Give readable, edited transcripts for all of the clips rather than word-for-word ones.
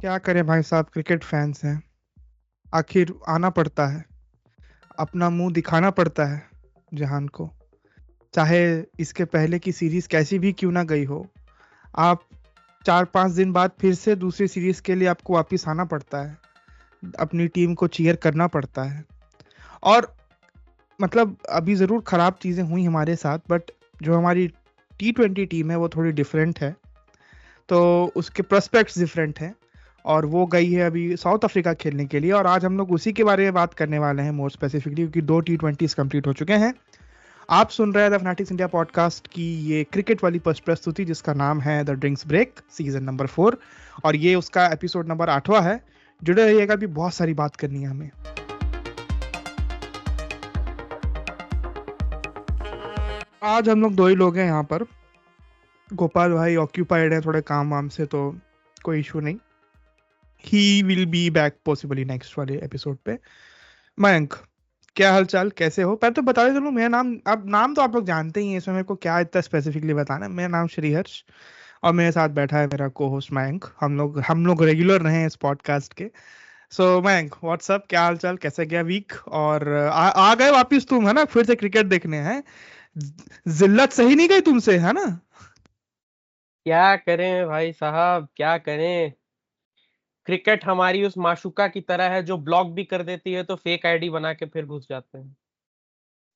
क्या करें भाई साहब, क्रिकेट फैंस हैं। आखिर आना पड़ता है, अपना मुंह दिखाना पड़ता है जहान को। चाहे इसके पहले की सीरीज कैसी भी क्यों ना गई हो, आप 4-5 दिन बाद फिर से दूसरी सीरीज के लिए आपको वापिस आना पड़ता है। अपनी टीम को चीयर करना पड़ता है। और मतलब अभी ज़रूर ख़राब चीज़ें हुई हमारे साथ, बट जो हमारी T20 टीम है वो थोड़ी डिफरेंट है। तो उसके प्रोस्पेक्ट्स डिफरेंट हैं। और वो गई है अभी साउथ अफ्रीका खेलने के लिए, और आज हम लोग उसी के बारे में बात करने वाले हैं मोर स्पेसिफिकली, क्योंकि 2 T20s कंप्लीट हो चुके हैं। आप सुन रहे हैं द फैनेटिक्स इंडिया पॉडकास्ट की ये क्रिकेट वाली प्रस्तुति, जिसका नाम है the drinks break season number 4, और ये उसका एपिसोड नंबर 8वां है। जुड़े रहिएगा, भी बहुत सारी बात करनी है हमें। आज हम लोग दो ही लोग हैं यहाँ पर। गोपाल भाई ऑक्यूपाइड है थोड़े काम वाम से, तो कोई इशू नहीं। He will be back possibly next वाले एपिसोड पे। मयंक, क्या हाल चाल, कैसे हो? पहले तो बता दे चलो, मेरा नाम, अब नाम तो आप लोग जानते ही हैं, इसमें मेरे को क्या इतना स्पेसिफिकली बताना है। मेरा नाम श्रीहर्ष, और मेरे साथ बैठा है मेरा को होस्ट मयंक। हम लोग रेगुलर रहे हैं इस पॉडकास्ट के। सो मयंक, व्हाट्सअप, क्या हाल चाल, कैसे गया वीक? और आ गए वापिस तुम, है ना, फिर से क्रिकेट देखने हैं? जिल्लत सही नहीं गई तुमसे, है ना? क्या करें भाई साहब, क्या करें। क्रिकेट हमारी उस माशुका की तरह है जो ब्लॉक भी कर देती है तो फेक आईडी बना के फिर घुस जाते हैं।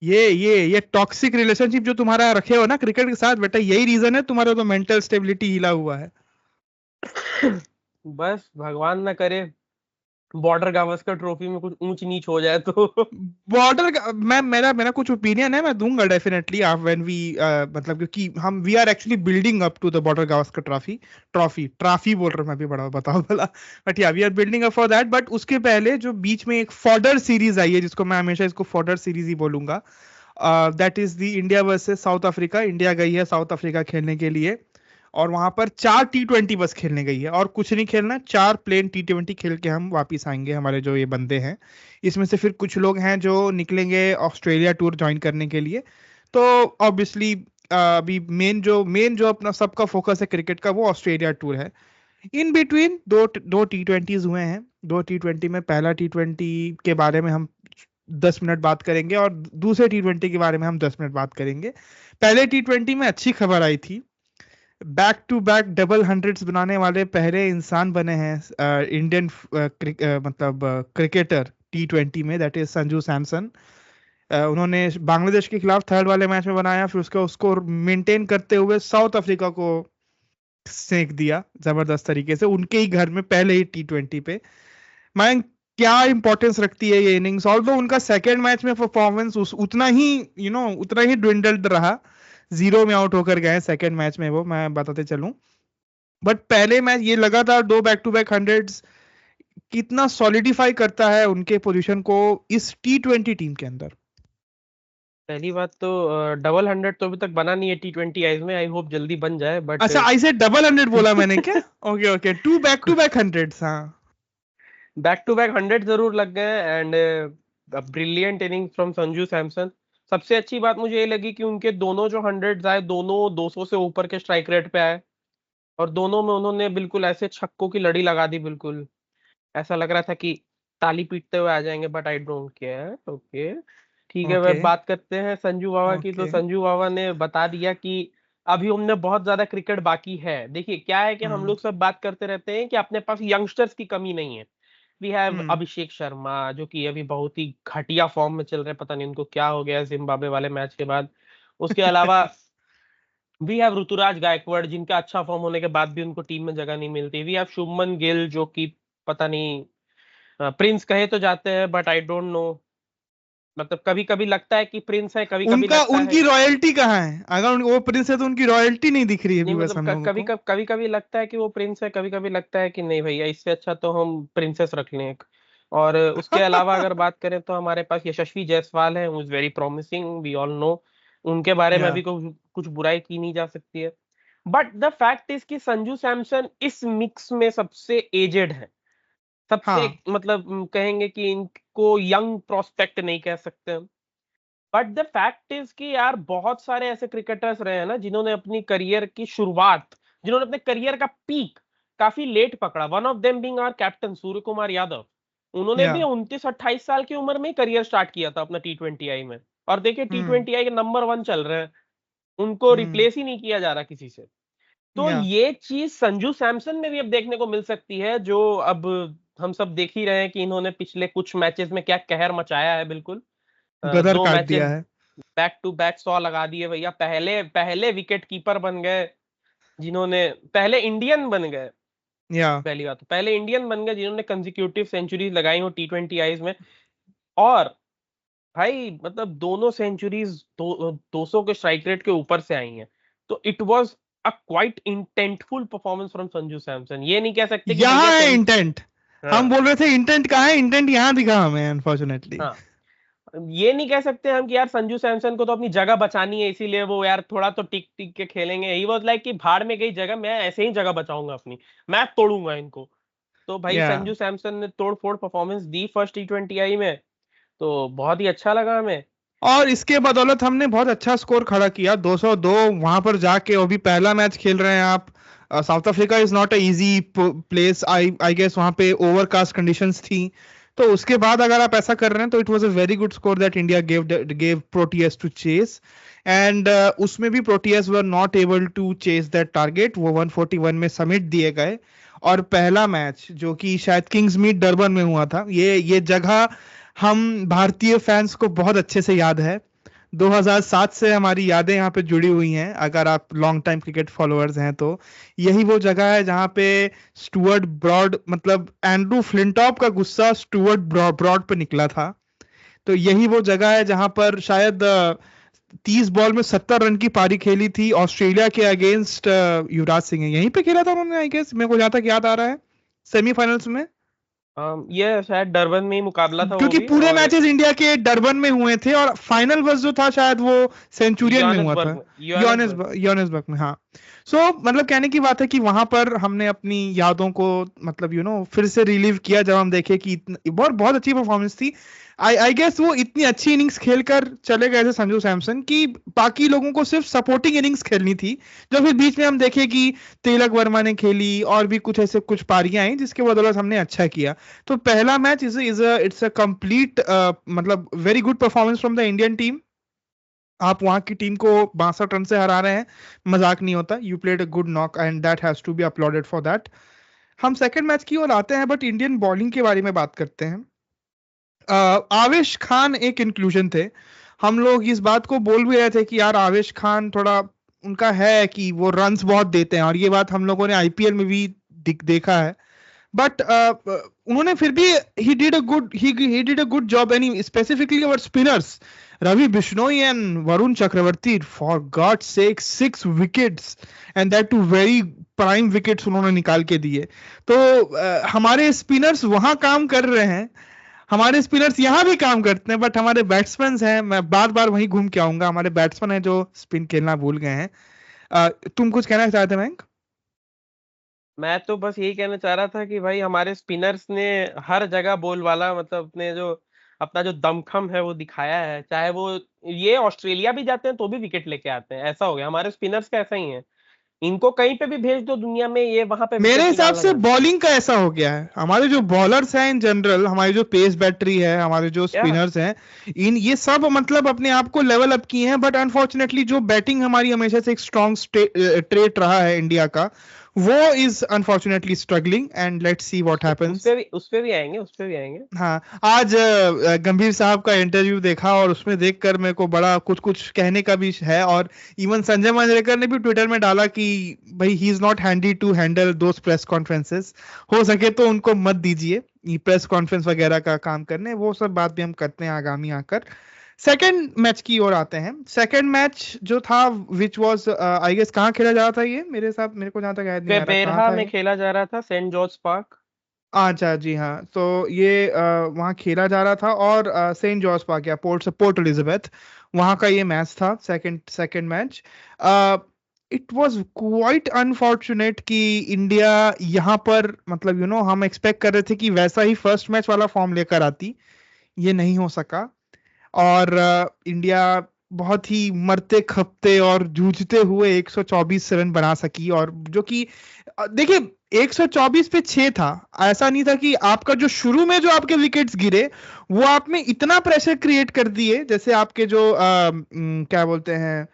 ये टॉक्सिक रिलेशनशिप जो तुम्हारा रखे हो ना क्रिकेट के साथ, बेटा यही रीजन है तुम्हारा तो मेंटल स्टेबिलिटी हिला हुआ है। बस भगवान ना करे बॉर्डर गावस्कर ट्रॉफी में कुछ ऊंच नीच हो जाए तो। बॉर्डर का मैं मेरा मेरा कुछ ओपिनियन है, मैं दूंगा डेफिनेटली आप व्हेन वी, मतलब क्योंकि we are actually building up to the border Gavaskar trophy. Trophy बोल रहा हूँ मैं भी, बड़ा बताओ भला। बट या we are building up for that. But उसके पहले जो बीच में एक फॉर्डर सीरीज आई है, जिसको मैं हमेशा इसको फॉर्डर सीरीज ही बोलूंगा, that is the India versus south Africa. India गई है साउथ अफ्रीका खेलने के लिए, और वहां पर 4 T20 बस खेलने गई है, और कुछ नहीं खेलना। 4 प्लेन T20 खेल के हम वापिस आएंगे, हमारे जो ये बंदे हैं। इसमें से फिर कुछ लोग हैं जो निकलेंगे ऑस्ट्रेलिया टूर ज्वाइन करने के लिए। तो ऑब्वियसली अभी मेन जो अपना सबका फोकस है क्रिकेट का, वो ऑस्ट्रेलिया टूर है। इन बिटवीन दो दो T20s हुए हैं। 2 T20 में पहला T20 के बारे में हम 10 मिनट बात करेंगे, और दूसरे T20 के बारे में हम 10 मिनट बात करेंगे। पहले T20 में अच्छी खबर आई थी। Back to back double hundreds बनाने वाले पहले इंसान बने हैं इंडियन मतलब क्रिकेटर T20 में, दैट इज संजू सैमसन। उन्होंने बांग्लादेश के खिलाफ थर्ड वाले मैच में बनाया, फिर उसका स्कोर मेंटेन करते हुए साउथ अफ्रीका को सेक दिया जबरदस्त तरीके से, उनके ही घर में पहले ही T20 पे। मैं, क्या इंपॉर्टेंस रखती है ये इनिंग्स? ऑल्दो उनका सेकेंड मैच में परफॉर्मेंस उतना ही उतना ही ड्विंडल्ड रहा। 0 में आउट होकर गए सेकेंड मैच में, वो मैं बताते चलूं। बट पहले मैच ये लगातार 2 बैक टू बैक 100s कितना सॉलिडिफाई करता है उनके पोजीशन को इस T20 टीम के अंदर। पहली बात तो डबल हंड्रेड तो अभी तक बना नहीं है T20 आईज में। आई होप जल्दी बन जाए बट अच्छा, आई से डबल हंड्रेड बोला मैंने क्या? Okay okay, 2 back to back 100s, हाँ। बैक टू बैक 100 जरूर लग गए and brilliant inning from Sanju Samson. सबसे अच्छी बात मुझे ये लगी कि उनके दोनों जो हंड्रेड्स आए दोनों 200 से ऊपर के स्ट्राइक रेट पे आए, और दोनों में उन्होंने बिल्कुल ऐसे छक्कों की लड़ी लगा दी। बिल्कुल ऐसा लग रहा था कि ताली पीटते हुए आ जाएंगे, but I don't care. Okay ठीक है, ओके वह बात करते हैं संजू बाबा की। तो ओके। संजू बाबा ने बता दिया कि अभी हमने बहुत ज्यादा क्रिकेट बाकी है। देखिए क्या है कि हम हम्म लोग सब बात करते रहते हैं कि अपने पास यंगस्टर्स की कमी नहीं है। We have hmm. Abhishek Sharma जो कि अभी बहुत ही घटिया फॉर्म में चल रहे हैं, पता नहीं उनको क्या हो गया है जिम्बाब्वे वाले मैच के बाद। उसके अलावा वी हैव ऋतुराज गायकवाड़ जिनका अच्छा फॉर्म होने के बाद भी उनको टीम में जगह नहीं मिलती। वी हैव शुभमन गिल जो कि पता नहीं प्रिंस कहे तो जाते हैं, बट आई डोंट नो। मतलब कभी कभी लगता है कि प्रिंस है, कभी कभी उनका लगता है उनकी रॉयल्टी कहाँ है? अगर वो प्रिंस है तो उनकी रॉयल्टी नहीं दिख रही है नहीं। अभी बस मतलब हम लोगों को। कभी कभी लगता है कि वो प्रिंस है, कभी कभी लगता है कि नहीं भैया, इससे अच्छा तो हम प्रिंसेस रख लें एक। और उसके अलावा अगर बात करें तो हमारे पास यशस्वी जायसवाल है, who is very promising, we all know. उनके बारे में या अभी कुछ बुराई की नहीं जा सकती है। बट द फैक्ट इज कि संजू सैमसन इस मिक्स में सबसे एजेड है। सबसे हाँ। मतलब कहेंगे कि इनको यंग प्रोस्पेक्ट नहीं कह सकते हम। बट द फैक्ट इज कि यार बहुत सारे ऐसे क्रिकेटर्स रहे हैं ना जिन्होंने अपनी करियर की शुरुआत, जिन्होंने अपने करियर का पीक काफी लेट पकड़ा। One of them being our captain Suryakumar Yadav, उन्होंने भी या 29-28 साल की उम्र में करियर स्टार्ट किया था अपना T20I में, और देखिए T20I के नंबर 1 चल रहे हैं, उनको रिप्लेस ही नहीं किया जा रहा किसी से। तो या ये चीज संजू सैमसन में भी अब देखने को मिल सकती है, जो अब हम सब देख ही रहे हैं कि इन्होंने पिछले कुछ मैचेस में क्या कहर मचाया है। बिल्कुल गदर 2 काट मैचेस दिया है। बैक टू बैक 100 लगा दिए भैया। पहले पहले विकेट कीपर बन गए जिन्होंने, पहले इंडियन बन गए, या पहली बात तो पहले इंडियन बन गए जिन्होंने कंसेक्यूटिव सेंचुरीज लगाई हो T20Is में। और भाई मतलब दोनों सेंचुरीज 200 के स्ट्राइक रेट के ऊपर से आई हैं। तो it was a quite intentful performance from Sanju Samson. ये नहीं कह सकते कि भैया यहाँ है इंटेंट। हम हाँ बोल रहे थे इंटेंट कहाँ है, इंटेंट यहाँ दिखा हमें अनफॉर्चुनेटली। हाँ, ये नहीं कह सकते हम कि यार संजू सैमसन को तो अपनी जगह बचानी है, इसीलिए वो यार थोड़ा तो टिक टिक के खेलेंगे। ही वाज लाइक कि भाड़ में गई जगह, मैं ऐसे ही जगह बचाऊंगा अपनी, मैं तोड़ूंगा इनको। तो भाई या संजू सैमसन ने तोड़ फोड़ परफॉर्मेंस दी फर्स्ट T20I में, तो बहुत ही अच्छा लगा हमें। और इसके बदौलत हमने बहुत अच्छा स्कोर खड़ा किया 202 वहां पर जाके। अभी पहला मैच खेल रहे हैं आप। South Africa is not a easy place, I I guess वहां पे ओवरकास्ट कंडीशंस थी। तो उसके बाद अगर आप ऐसा कर रहे हैं तो it was a very good score that India gave Proteas to chase. And उसमें भी Proteas were not able to chase that target, वो 141 में समिट दिए गए। और पहला मैच जो कि शायद किंग्स मीट डरबन में हुआ था, ये जगह हम भारतीय फैंस को बहुत अच्छे से याद है। 2007 से हमारी यादें यहाँ पे जुड़ी हुई हैं, अगर आप लॉन्ग टाइम क्रिकेट फॉलोअर्स हैं तो। यही वो जगह है जहाँ पे स्टुअर्ट ब्रॉड, मतलब एंड्रू फ्लिंटॉप का गुस्सा स्टुअर्ट ब्रॉड पे निकला था। तो यही वो जगह है जहाँ पर शायद 30 बॉल में 70 रन की पारी खेली थी ऑस्ट्रेलिया के अगेंस्ट। युवराज सिंह है, यहीं पे खेला था उन्होंने आई गेस, मेरे को जहाँ तक याद आ रहा है, सेमीफाइनल्स में। ये शायद डरबन में ही मुकाबला था वो क्योंकि भी। पूरे और मैचेस इंडिया के डरबन में हुए थे और फाइनल बस जो था शायद वो सेंचुरियन में हुआ योहान्सबर्ग था। में, योहान्सबर्ग। योहान्सबर्ग में, हाँ। सो मतलब कहने की बात है कि वहां पर हमने अपनी यादों को मतलब फिर से रिलीव किया जब हम देखे कि बहुत बहुत अच्छी परफॉर्मेंस थी। आई गेस वो इतनी अच्छी इनिंग्स खेलकर चले गए थे संजू सैमसन कि बाकी लोगों को सिर्फ सपोर्टिंग इनिंग्स खेलनी थी। जो फिर बीच में हम देखे कि तिलक वर्मा ने खेली और भी कुछ ऐसे कुछ पारियां आई जिसके बदौलत हमने अच्छा किया। तो पहला मैच इट्स अ कंप्लीट मतलब very good performance from the Indian team. आप वहां की टीम को 62 रन से हरा रहे हैं, मजाक नहीं होता। You played a good knock and that has to be applauded for that. हम सेकंड मैच की ओर आते हैं, बट इंडियन बॉलिंग के बारे में बात करते हैं। आवेश खान एक इंक्लूजन थे। हम लोग इस बात को बोल भी रहे थे कि यार आवेश खान थोड़ा उनका है कि वो रन्स बहुत देते हैं, और ये बात हम लोगों ने आईपीएल में भी देखा है। बट उन्होंने फिर भी he did a good job any specifically our spinners Ravi Bishnoi and Varun Chakravarthy, for god sake 6 wickets, and that too very prime wickets उन्होंने निकाल के दिए। तो हमारे स्पिनर्स वहां काम कर रहे हैं, हमारे स्पिनर्स यहाँ भी काम करते हैं, बट हमारे बैट्समैन हैं, मैं बार बार वहीं घूम के आऊंगा, हमारे बैट्समैन हैं जो स्पिन खेलना भूल गए हैं। तुम कुछ कहना चाहते हैं मैंक? मैं तो बस यही कहना चाह रहा था कि भाई हमारे स्पिनर्स ने हर जगह बोल वाला, मतलब अपना जो दमखम है वो दिखाया है। चाहे वो ये ऑस्ट्रेलिया भी जाते हैं तो भी विकेट लेके आते हैं, ऐसा हो गया हमारे स्पिनर्स का। ऐसा ही है, इनको कहीं पे भी भेज दो दुनिया में, ये वहां पे मेरे विकेट हिसाब निकालना से जानते बॉलिंग का ऐसा हो गया है, हमारे जो बॉलर्स हैं इन जनरल, हमारी जो पेस बैटरी है, हमारे जो हैं। या स्पिनर्स हैं, इन ये सब मतलब अपने आप को लेवल अप किए हैं। बट अनफॉर्चुनेटली जो बैटिंग हमारी हमेशा से एक स्ट्रॉन्ग ट्रेट रहा है इंडिया का, वो is unfortunately struggling, and let's see what happens. उस पे भी आएंगे, उस पे भी आएंगे। हाँ, आज गंभीर साहब का इंटरव्यू देखा और उसमें देखकर मेरे को बड़ा कुछ कुछ कहने का भी है। और इवन संजय मांजरेकर ने भी ट्विटर में डाला कि भाई he is not handy to handle those press conferences, हो सके तो उनको मत दीजिए ये प्रेस कॉन्फ्रेंस वगैरह का काम करने। वो सब बात भी हम करते हैं आगामी आकर। सेकंड मैच की ओर आते हैं। सेकंड मैच जो था विच वाज आई गेस कहाँ खेला जा रहा था ये, मेरे को जहाँ तक याद नहीं आ रहा कहाँ बेबेरहा था में ये। खेला जा रहा था, सेंट जॉर्ज पार्क। अच्छा जी हाँ, तो ये वहाँ खेला जा रहा था, और सेंट जॉर्ज पार्क या पोर्ट एलिजाबेथ, वहाँ का ये मैच था, second match. It was quite unfortunate कि इंडिया यहाँ पर मतलब हम एक्सपेक्ट कर रहे थे कि वैसा ही फर्स्ट मैच वाला फॉर्म लेकर आती, ये नहीं हो सका। और इंडिया बहुत ही मरते खपते और जूझते हुए 124 रन बना सकी, और जो कि देखिए 124 पे 6 था, ऐसा नहीं था कि आपका जो शुरू में जो आपके विकेट्स गिरे वो आप में इतना प्रेशर क्रिएट कर दिए, जैसे आपके जो क्या बोलते हैं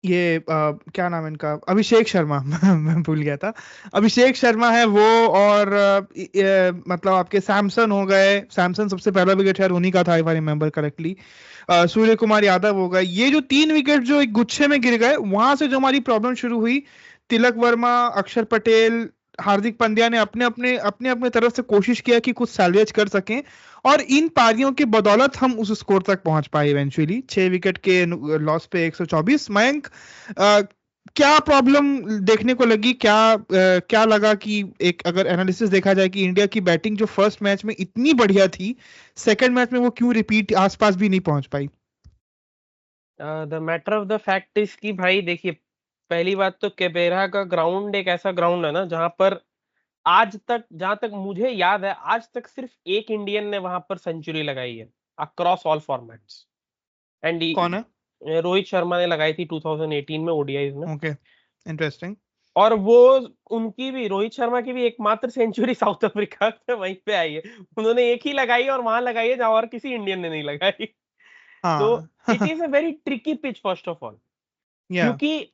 ये क्या नाम है इनका, अभिषेक शर्मा मैं भूल गया था, अभिषेक शर्मा है वो, और मतलब आपके सैमसन हो गए, सैमसन सबसे पहला विकेट शायद उन्हीं का था if I remember correctly, Surya Kumar Yadav हो गए, ये जो 3 विकेट जो एक गुच्छे में गिर गए, वहां से जो हमारी प्रॉब्लम शुरू हुई। तिलक वर्मा, अक्षर पटेल, हार्दिक पांड्या ने अपने अपने तरफ से कोशिश किया कि कुछ सैल्वेज कर सकें, और इन पारियों की बदौलत हम उस स्कोर तक पहुंच पाए इवेंचुअली, 6 विकेट के लॉस पे 124। मयंक, क्या प्रॉब्लम देखने को लगी, क्या लगा कि एक अगर एनालिसिस देखा जाए कि इंडिया की बैटिंग जो फर्स्ट मैच में इतनी बढ़िया थी, सेकंड मैच में वो क्यों रिपीट आसपास भी नहीं पहुंच पाई? The matter of the fact is कि भाई देखिए, पहली बात तो कैपेरा का ग्राउंड एक ऐसा ग्राउंड है ना जहां पर आज तक, जहां तक मुझे याद है, आज तक सिर्फ एक इंडियन ने वहां पर सेंचुरी लगाई है अक्रॉस ऑल फॉर्मेट्स। एंड कौन है? रोहित शर्मा ने लगाई थी 2018 में ओडीआईज में। Okay, interesting. और वो, उनकी भी, रोहित शर्मा की भी एकमात्र सेंचुरी साउथ अफ्रीका में वहीं पे आई है। उन्होंने एक ही लगाई और वहां लगाई है जहां और किसी इंडियन ने नहीं लगाई। तो हाँ it is a very tricky pitch first of all, या क्योंकि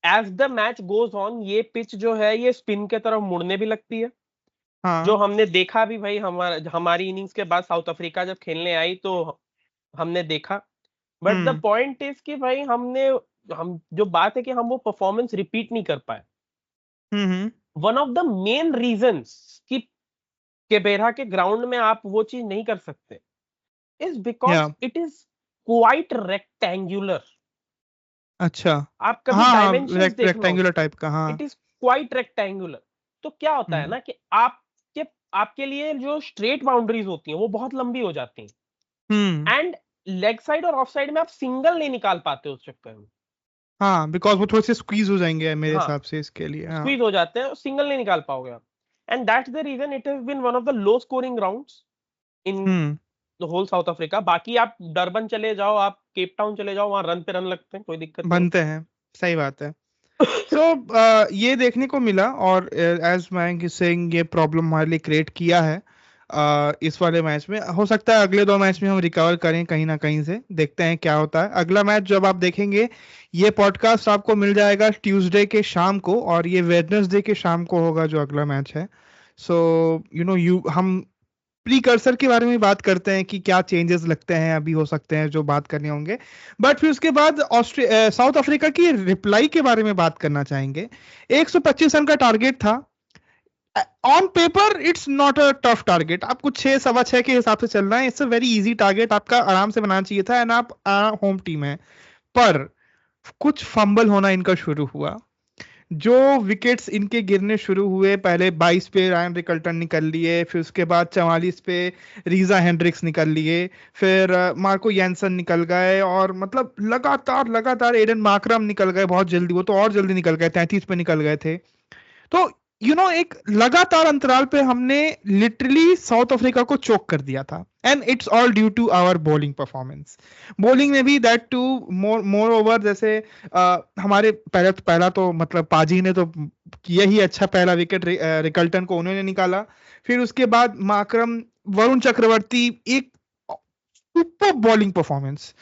as the match goes on ये पिच जो है ये स्पिन के तरफ मुड़ने भी लगती है, जो हाँ। हमने देखा भी भाई, हमारी इनिंग्स के बाद साउथ अफ्रीका जब खेलने आई तो हमने देखा। But the hmm point is कि भाई हम जो बात है कि हम वो परफॉर्मेंस रिपीट नहीं कर पाए। Hmm. One of the main reasons कि केबेरा के ग्राउंड में आप वो चीज नहीं कर सकते इज या because it is quite rectangular. अच्छा। आप कभी हाँ हाँ, डायमेंशंस देखना रेक्टेंगुलर उसके, टाइप का, हाँ। It is quite rectangular. तो क्या होता है हम्म ना कि आपके आपके लिए जो स्ट्रेट बाउंड्रीज होती हैं वो बहुत लंबी हो जाती हम्म। हैं, एंड लेग साइड और ऑफ साइड में आप सिंगल नहीं निकाल पाते उस चक्कर में। हाँ, बिकॉज वो थोड़े से स्क्वीज हो जाएंगे मेरे हाँ, हिसाब से इसके लिए, हाँ। स्क्वीज हो जाते हैं, सिंगल नहीं निकाल पाओगे आप। And that's the reason it has been one of the low scoring grounds in hmm. The whole South Africa. बाकी आप डरबन चले जाओ, आप केप टाउन चले जाओ, वहां रन पे रन लगते हैं, कोई दिक्कत नहीं बनते हैं, सही बात है। सो ये देखने को मिला, और एज मयंक इज सेइंग ये प्रॉब्लम हमारे लिए क्रिएट किया है इस वाले मैच में। हो सकता है अगले 2 मैच में हम रिकवर करें कहीं ना कहीं से, देखते हैं क्या होता है। अगला मैच जब आप देखेंगे, ये पॉडकास्ट आपको मिल जाएगा ट्यूसडे के शाम को, और ये वेडनेसडे के शाम को होगा जो अगला मैच है। सो हम प्रीकर्सर के बारे में बात करते हैं कि क्या चेंजेस लगते हैं अभी हो सकते हैं जो बात करने होंगे, बट फिर उसके बाद साउथ अफ्रीका की रिप्लाई के बारे में बात करना चाहेंगे। 125 रन का टारगेट था, on paper it's not a tough target, आपको 6 सवा 6 के हिसाब से चलना है, it's a very easy target, आपका आराम से बनाना चाहिए था, एंड आप होम टीम है। पर कुछ फंबल होना इनका शुरू हुआ, जो विकेट्स इनके गिरने शुरू हुए, पहले 22 पे रायन रिकल्टन निकल लिए, फिर उसके बाद 44 पे रीजा हेंड्रिक्स निकल लिए, फिर मार्को यैनसन निकल गए, और मतलब लगातार लगातार एडन मार्करम निकल गए बहुत जल्दी, वो तो और जल्दी निकल गए, 33 पे निकल गए थे। तो एक लगातार अंतराल पे हमने लिटरली साउथ अफ्रीका को चोक कर दिया था, and it's all due to our bowling performance. Bowling में भी दैट टू मोर ओवर, जैसे हमारे पहला तो मतलब पाजी ने तो किया ही अच्छा पहला विकेट, रिकल्टन को उन्होंने निकाला, फिर उसके बाद माकरम, वरुण चक्रवर्ती, एक सुपर बॉलिंग परफॉर्मेंस,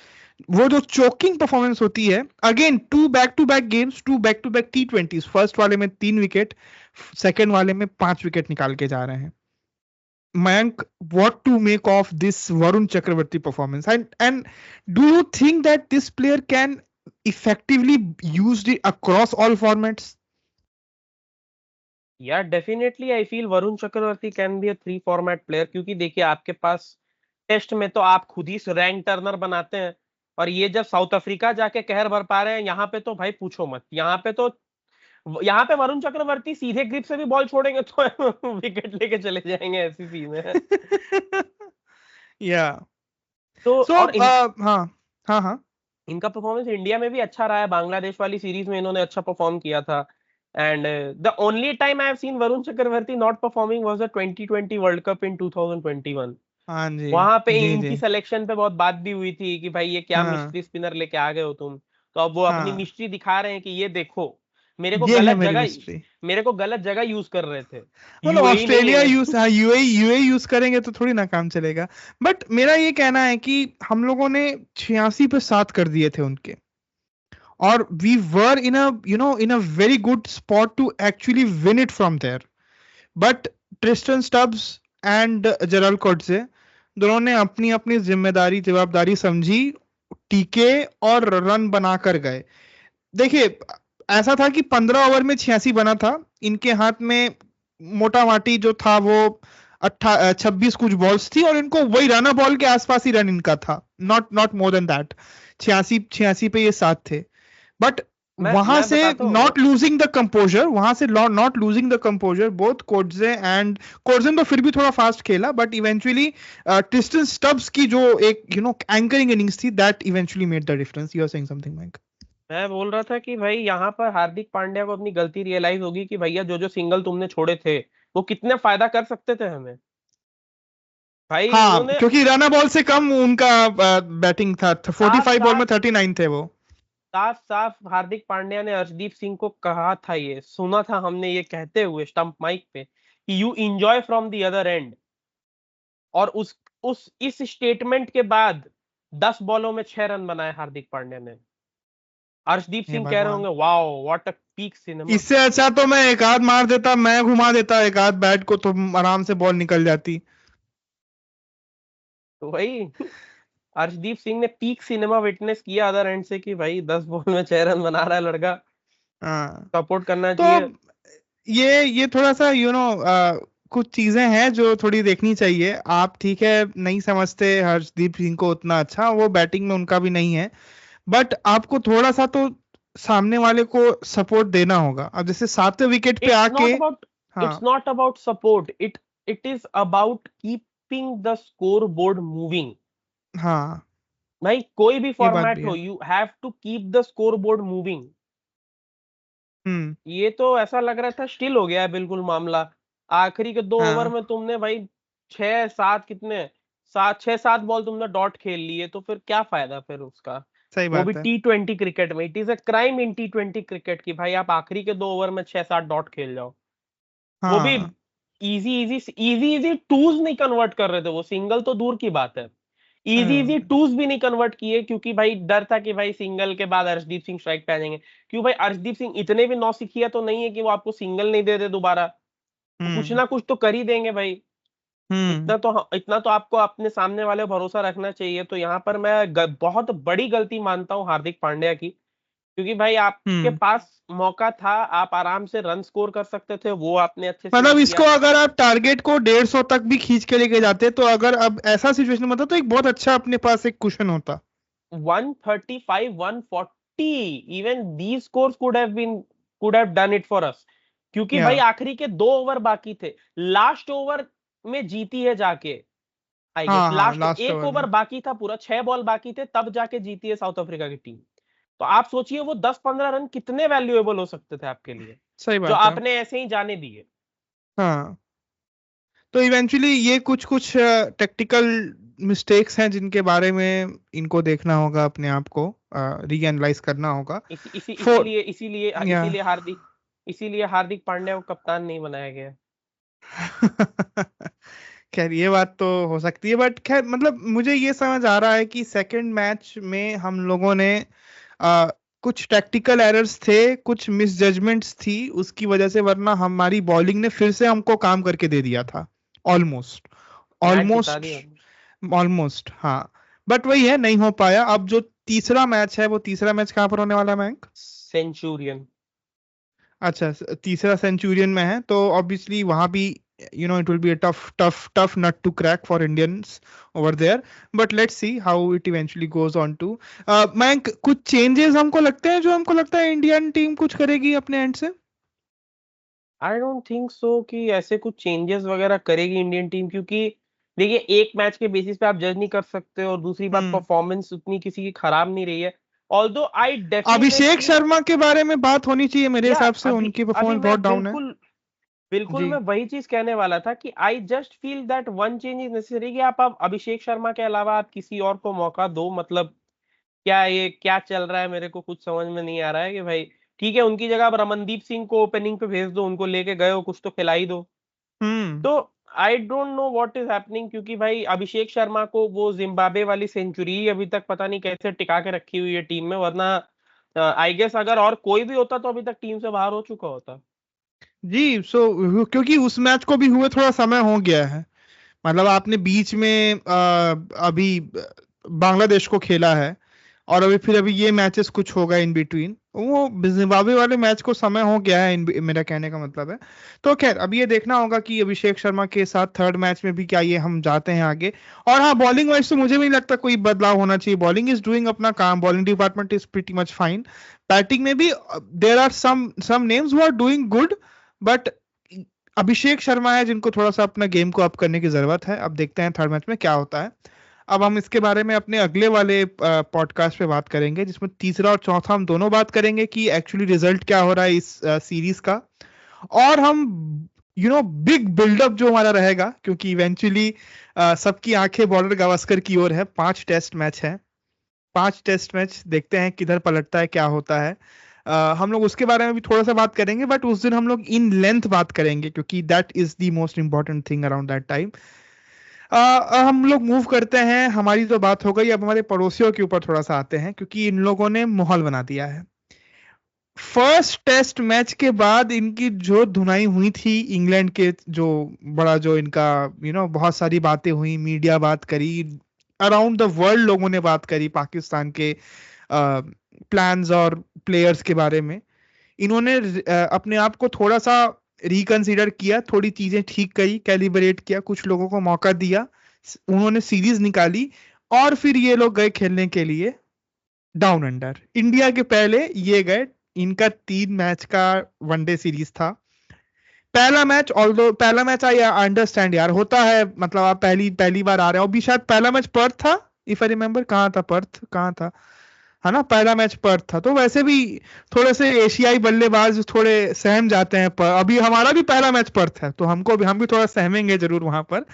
वो जो चोकिंग परफॉर्मेंस होती है, again two back games, two back T20, first वाले में 3 विकेट, सेकेंड वाले में 5 विकेट निकाल के जा रहे हैं। Mayank, what to make of this Varun Chakravarti performance, and do you think that this player can effectively used it across all formats? या definitely I feel Varun Chakravarthy can be a 3 format player, क्योंकि देखिए आपके पास test में तो आप खुद ही rank Turner बनाते हैं, और ये जब साउथ अफ्रीका जाके कहर भर पा रहे हैं, यहाँ पे तो भाई पूछो मत। यहाँ पे वरुण चक्रवर्ती सीधे ग्रिप से भी बॉल छोड़ेंगे तो विकेट लेके चले जाएंगे, ऐसी सीन है। Yeah. तो So, और हाँ हाँ हाँ। इनका परफॉर्मेंस इंडिया में भी अच्छा रहा है, बांग्लादेश वाली सीरीज में इन्होंने अच्छा परफॉर्म किया था। And the only time I have seen Varun Chakravarthy not performing was the 2020 world cup in 2021। हाँ जी। वहां पे जी इनकी जी। सिलेक्शन पे बहुत बात भी हुई थी कि भाई ये क्या हाँ मिस्ट्री स्पिनर लेके आ गए हो तुम। तो अब वो अपनी हाँ मिस्ट्री दिखा रहे हैं कि ये देखो, मेरे को ये है गलत मेरी जगह मिस्ट्री। मेरे को गलत जगह यूज कर रहे थे, मतलब यूएई नहीं ऑस्ट्रेलिया है। यूज, हाँ यूएई यूज करेंगे तो थोड़ी ना काम चलेगा। बट मेरा ये कहना है कि हम लोगों ने 86 पे 7 कर दिए थे उनके, और we were in a in a very good spot to actually win it from there. But Tristan Stubbs and Gerald Coetzee दोनों ने अपनी अपनी जिम्मेदारी जवाबदारी समझी, टीके और रन बनाकर गए। देखिए, ऐसा था कि 15 ओवर में 86 बना था, इनके हाथ में मोटा माटी जो था वो 26 कुछ बॉल्स थी, और इनको वही रन बॉल के आसपास ही रन इनका था, not not more than that. 86 86 पे ये 7 थे। बट वहां मैं से बताता हूँ। नॉट लूजिंग द कंपोजर, वहां से not losing the composer, both कोटजे and कोटजे तो फिर भी थोड़ा फास्ट खेला, बट इवेंचुअली ट्रिस्टन स्टब्स की जो एक एंकरिंग इनिंग्स थी, that eventually made the difference. You are saying something मैंक? मैं बोल रहा था कि भाई यहाँ पर हार्दिक पांड्या को अपनी गलती रियलाइज होगी कि भैया जो जो सिंगल तुमने छोड़े थे वो कितने फायदा कर सकते थे हमें। भाई हाँ, उन्होंने क्योंकि रन बॉल से कम उनका बैटिंग था, साफ 45 बॉल में साफ 39 थे वो। साफ साफ हार्दिक पांड्या ने अर्शदीप सिंह को कहा था, ये सुना था हमने ये कहते हुए स्टंप माइक पे कि you enjoy from the other and. और उस इस स्टेटमेंट के बाद 10 बॉलों में 6 रन बनाए हार्दिक पांड्या ने। अर्शदीप हे सिंह कह रहे भगवान, होंगे wow what a peak cinema. इससे अच्छा तो मैं एक आध मार देता, मैं घुमा देता एक आध बैट को, तो आराम से बॉल निकल जाती। तो भाई अर्शदीप सिंह ने पीक सिनेमा विटनेस किया अदर एंड से कि भाई 10 बॉल में 6 रन बना रहा है लड़का, हाँ। सपोर्ट करना तो चाहिए। ये थोड़ा सा कुछ चीजें हैं जो थोड़ी देखनी चाहिए। आप ठीक है, नहीं समझते हर्षदीप सिंह को उतना, अच्छा वो बैटिंग में उनका भी नहीं है, बट आपको थोड़ा सा तो सामने वाले को सपोर्ट देना होगा। अब जैसे 7वें विकेट पे इट्स आके, नॉट अबाउट हाँ it's not about support, it is about keeping the scoreboard moving. हाँ, भाई कोई भी ये बात फॉर्मेट भी हो, है। You have to keep the scoreboard moving. Hmm. ये तो ऐसा लग रहा था स्टिल हो गया है बिल्कुल मामला। आखिरी के 2 ओवर हाँ, में तुमने भाई 6 7 कितने 7 6 7 बॉल तुमने डॉट खेल लिए, तो फिर क्या फायदा फिर उसका। सही वो भी बात है। T20 क्रिकेट में it is a crime in T20 cricket की भाई आप आखिरी के 2 ओवर में 6 7 डॉट खेल जाओ। वो भी हाँ। Easy easy easy easy twos नहीं कन्वर्ट कर रहे थे, वो सिंगल तो दूर की बात है, इजी इजी हम्म। टूज भी नहीं कन्वर्ट किए, क्योंकि भाई डर था कि भाई सिंगल के बाद अर्शदीप सिंह स्ट्राइक पे आ जाएंगे। क्यों भाई अर्शदीप सिंह इतने भी नौसिखिया तो नहीं है कि वो आपको सिंगल नहीं दे दे दोबारा। वो कुछ हम्म। ना कुछ तो कर ही देंगे भाई। हम्म। इतना तो आपको अपने सामने वाले पर भरोसा रखना चाहिए। तो यहाँ पर मैं बहुत बड़ी गलती मानता हूँ हार्दिक पांड्या की, क्योंकि भाई आपके हम्म। पास मौका था, आप आराम से रन स्कोर कर सकते थे, वो आपने अच्छे से मतलब नहीं इसको किया। अगर आप टारगेट को 150 तक भी खींच के लेके जाते, तो अगर अब ऐसा सिचुएशन होता तो एक बहुत अच्छा अपने पास एक कुशन होता। 135 140 even these scores could have done it for us. क्योंकि या भाई आखिरी के 2 ओवर बाकी थे, लास्ट ओवर में जीती है जाके। आई गेस हाँ, हाँ, लास्ट लास्ट एक ओवर में। ओवर बाकी था, पूरा 6 बॉल बाकी थे, तब जाके जीती है साउथ अफ्रीका की टीम। तो आप सोचिए वो 10 15 रन कितने वैल्यूएबल हो सकते थे आपके लिए, सही जो बात है। आपने ऐसे ही जाने दिए। हाँ, तो इवेंचुअली ये कुछ कुछ टेक्टिकल मिस्टेक्स हैं जिनके बारे में इनको देखना होगा, अपने आप को री एनालाइज करना होगा। इसी इसी फोर इसीलिए इसीलिए या इसीलिए हार्दिक पांड्या को कप्तान नहीं बनाया गया। खैर, ये बात तो हो सकती है, बट खैर मतलब मुझे ये समझ आ रहा है कि सेकंड मैच में हम लोगों ने आ, कुछ टैक्टिकल एरर्स थे, कुछ मिस जजमेंट्स थी उसकी वजह से, वरना हमारी बॉलिंग ने फिर से हमको काम करके दे दिया था। ऑलमोस्ट, मैच जिता ऑलमोस्ट, दिया। ऑलमोस्ट, हाँ। बट वही है, नहीं हो पाया। अब जो तीसरा मैच है, वो तीसरा मैच कहाँ पर होने वाला है मैंक? सेंचुरियन। अच्छा, तीसरा सेंचुरियन में है, तो ऑब्वियसली वहां भी it will be a tough nut to crack for Indians over there. But let's see how it eventually goes on to Mayank, कुछ चेंजेस हमको लगते हैं, जो हमको लगता है इंडियन टीम कुछ करेगी अपने एंड से? आई डोंट थिंक सो कि ऐसे कुछ चेंजेस वगैरह करेगी इंडियन टीम, क्योंकि देखिए एक मैच के बेसिस पे आप जज नहीं कर सकते, और दूसरी बात हम्म। परफॉर्मेंस उतनी किसी की खराब नहीं रही है। Although I Abhishek definitely Sharma के बारे में बात होनी चाहिए, मेरे या हिसाब से अभी उनकी अभी परफॉर्मेंस मैं बहुत डाउन है। बिल्कुल मैं जी। वही चीज कहने वाला था कि I just feel that one change is necessary, कि आप अब अभिषेक शर्मा के अलावा आप किसी और को मौका दो। मतलब क्या ये क्या चल रहा है, मेरे को कुछ समझ में नहीं आ रहा है कि भाई ठीक है, उनकी जगह आप रमनदीप सिंह को ओपनिंग पे भेज दो, उनको लेके गए हो, कुछ तो खिला ही दो। तो I don't know what is happening, क्योंकि भाई अभिषेक शर्मा को वो जिम्बाब्वे वाली सेंचुरी अभी तक पता नहीं कैसे टिका के रखी हुई है टीम में, वरना आई गेस अगर और कोई भी होता तो अभी तक टीम से बाहर हो चुका होता। जी। क्योंकि उस मैच को भी हुए थोड़ा समय हो गया है। मतलब आपने बीच में अभी बांग्लादेश को खेला है, और अभी ये मैचेस कुछ होगा इन बिटवीन। वो जिम्बाब्वे वाले मैच को समय हो गया है, मेरा कहने का मतलब है। तो खैर अब ये देखना होगा कि अभिषेक शर्मा के साथ थर्ड मैच में भी क्या ये हम जाते हैं आगे। और हाँ, बॉलिंग वाइज तो मुझे भी नहीं लगता कोई बदलाव होना चाहिए। बॉलिंग इज डूइंग अपना काम, bowling department is pretty much fine. Batting में भी there are some names who are doing good, but Abhishek Sharma है जिनको थोड़ा सा अपना गेम को अप करने की जरूरत है। अब देखते हैं थर्ड मैच में क्या होता है। अब हम इसके बारे में अपने अगले वाले पॉडकास्ट पे बात करेंगे, जिसमें तीसरा और चौथा हम दोनों बात करेंगे कि एक्चुअली रिजल्ट क्या हो रहा है इस सीरीज का। और हम बिग बिल्डअप जो हमारा रहेगा, क्योंकि इवेंचुअली सबकी आंखें बॉर्डर गावस्कर की ओर है। 5 टेस्ट मैच है, 5 टेस्ट मैच, देखते हैं किधर पलटता है, क्या होता है। हम लोग उसके बारे में भी थोड़ा सा बात करेंगे, बट उस दिन हम लोग इन लेंथ बात करेंगे, क्योंकि that is the most important thing around that time. हम लोग मूव करते हैं, हमारी तो बात हो गई, अब हमारे पड़ोसियों के ऊपर थोड़ा सा आते हैं, क्योंकि इन लोगों ने माहौल बना दिया है। फर्स्ट टेस्ट मैच के बाद इनकी जो धुनाई हुई थी इंग्लैंड के, जो बड़ा जो इनका बहुत सारी बातें हुई, मीडिया बात करी, अराउंड द वर्ल्ड लोगों ने बात करी पाकिस्तान के प्लान्स और प्लेयर्स के बारे में। इन्होंने अपने आप को थोड़ा सा रिकंसीडर किया, थोड़ी चीजें ठीक करी, कैलिब्रेट किया, कुछ लोगों को मौका दिया, उन्होंने सीरीज निकाली, और फिर ये लोग गए खेलने के लिए डाउन अंडर। इंडिया के पहले ये गए, इनका 3 मैच का वनडे सीरीज था। पहला मैच आई अंडरस्टैंड यार, होता है, मतलब आप पहली पहली बार आ रहे हो। अभी शायद पहला मैच पर्थ था, इफ आई रिमेम्बर। कहाँ था पर्थ, कहाँ था? है ना, पहला मैच पर्थ था। तो वैसे भी थोड़े से एशियाई बल्लेबाज थोड़े सहम जाते हैं, पर अभी हमारा भी पहला मैच पर्थ है, तो हम भी थोड़ा सहमेंगे जरूर वहां पर।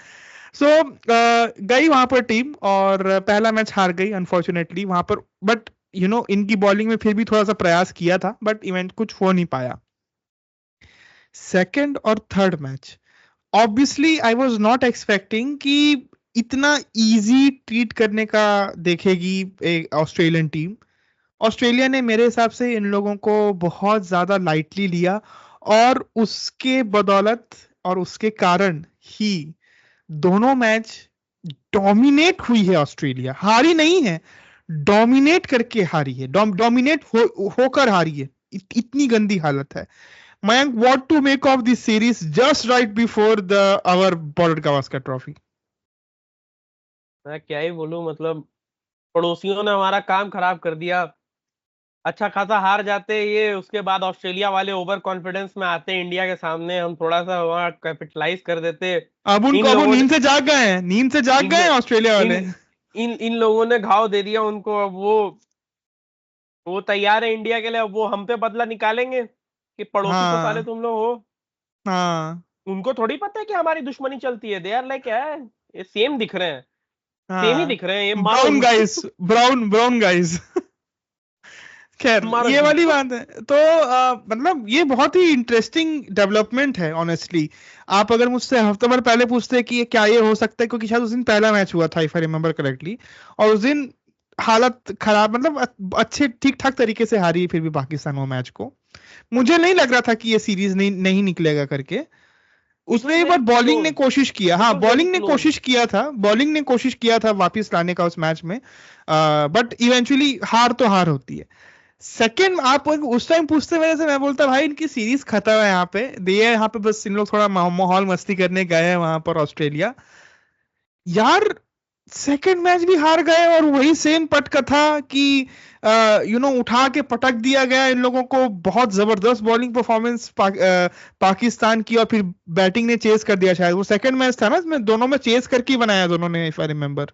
सो गई वहां पर टीम, और पहला मैच हार गई अनफॉर्चुनेटली वहां पर। बट इनकी बॉलिंग में फिर भी थोड़ा सा प्रयास किया था, बट इवेंट कुछ हो नहीं पाया। सेकेंड और third match, obviously I was not expecting कि इतना इजी ट्रीट करने का देखेगी एक ऑस्ट्रेलियन टीम। ऑस्ट्रेलिया ने मेरे हिसाब से इन लोगों को बहुत ज्यादा लाइटली लिया, और उसके बदौलत और उसके कारण ही दोनों मैच डोमिनेट हुई है। ऑस्ट्रेलिया हारी नहीं है, डोमिनेट करके हारी है, डोमिनेट होकर हारी है। इतनी गंदी हालत है। Mayank, what to make of this series just right before the our border Gavaskar trophy? मैं क्या ही बोलूं, मतलब पड़ोसियों ने हमारा काम खराब कर दिया। अच्छा खासा हार जाते ये, उसके बाद ऑस्ट्रेलिया वाले ओवर कॉन्फिडेंस में आते इंडिया के सामने, हम थोड़ा सा वहां कैपिटलाइज कर देते। इन अब वो लोगों ने नींद से जाग गए हैं, नींद से जाग इन गए लो, हैं ऑस्ट्रेलिया इन वाले। इन लोगों ने घाव दे दिया उनको। अब वो तैयार है इंडिया के लिए, अब वो हम पे बदला निकालेंगे कि पड़ोसी तो साले हाँ, तुम लोग हो। हाँ, उनको थोड़ी पता है कि हमारी दुश्मनी चलती है। दे आर लाइक क्या है, ये सेम दिख रहे हैं, सेम ही हाँ। दिख रहे हैं, ये मारो ब्राउन इनको। Guys, brown brown guys. खैर मारो ये वाली इनको। बात है। तो मतलब ये बहुत ही इंटरेस्टिंग डेवलपमेंट है ऑनेस्टली। आप अगर मुझसे हफ्ते भर पहले पूछते कि ये हो सकता है, क्योंकि शायद उस दिन पहला मैच हुआ था इफ आई रिमेम्बर करेक्टली, और उस दिन हालत खराब, मतलब अच्छे ठीक ठाक तरीके से हारी फिर भी पाकिस्तान वो मैच को। मुझे नहीं लग रहा था कि ये सीरीज नहीं निकलेगा करके। इट वॉज उसने एक बार वेरी बॉलिंग ने क्लोज, कोशिश किया, इट हाँ, वॉज वेरी क्लोज। बॉलिंग ने कोशिश किया था वापस लाने का उस मैच में, बट इवेंचुअली हार तो हार होती है। सेकंड, आप उस टाइम पूछते मेरे से, मैं बोलता भाई इनकी सीरीज खत्म है यहाँ पे, ये यहाँ पे बस इन लोग थोड़ा माहौल मस्ती करने गए हैं वहां पर ऑस्ट्रेलिया। यार सेकंड मैच भी हार गए, और वही सेम पटकथा कि उठा के पटक दिया गया इन लोगों को। बहुत जबरदस्त बॉलिंग परफॉर्मेंस पाकिस्तान की, और फिर बैटिंग ने चेस कर दिया। शायद वो सेकंड मैच था ना, इसमें दोनों में चेस करके ही बनाया दोनों ने, इफ आई रिमेम्बर।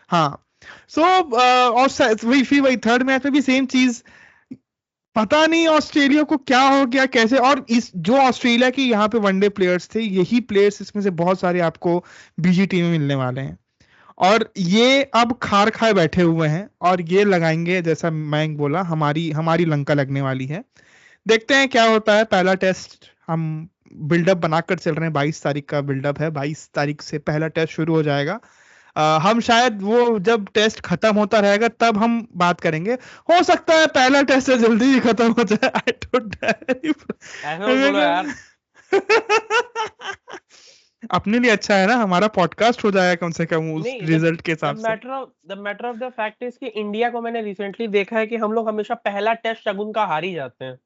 हाँ। सो और वही थर्ड मैच में भी सेम चीज। पता नहीं ऑस्ट्रेलिया को क्या हो गया, कैसे। और इस जो ऑस्ट्रेलिया के यहाँ पे वनडे प्लेयर्स थे, यही प्लेयर्स इसमें से बहुत सारे आपको बीजीटी में मिलने वाले हैं, और ये अब खार खाए बैठे हुए हैं, और ये लगाएंगे, जैसा मैं बोला, हमारी हमारी लंका लगने वाली है। देखते हैं क्या होता है। पहला टेस्ट हम बिल्डअप बनाकर चल रहे हैं, 22 तारीख का बिल्डअप है, 22 तारीख से पहला टेस्ट शुरू हो जाएगा। हम शायद वो जब टेस्ट खत्म होता रहेगा तब हम बात करेंगे। हो सकता है पहला टेस्ट से जल्दी ही खत्म हो जाए। आई डोंट ऐसे मत बोलो यार। अपने लिए अच्छा है ना, हमारा पॉडकास्ट हो जाएगा कम से कम उस नहीं, रिजल्ट के द हिसाब से। Matter of the fact is कि इंडिया को मैंने रिसेंटली देखा है कि हम लोग हमेशा पहला टेस्ट शगुन का हार ही जाते हैं।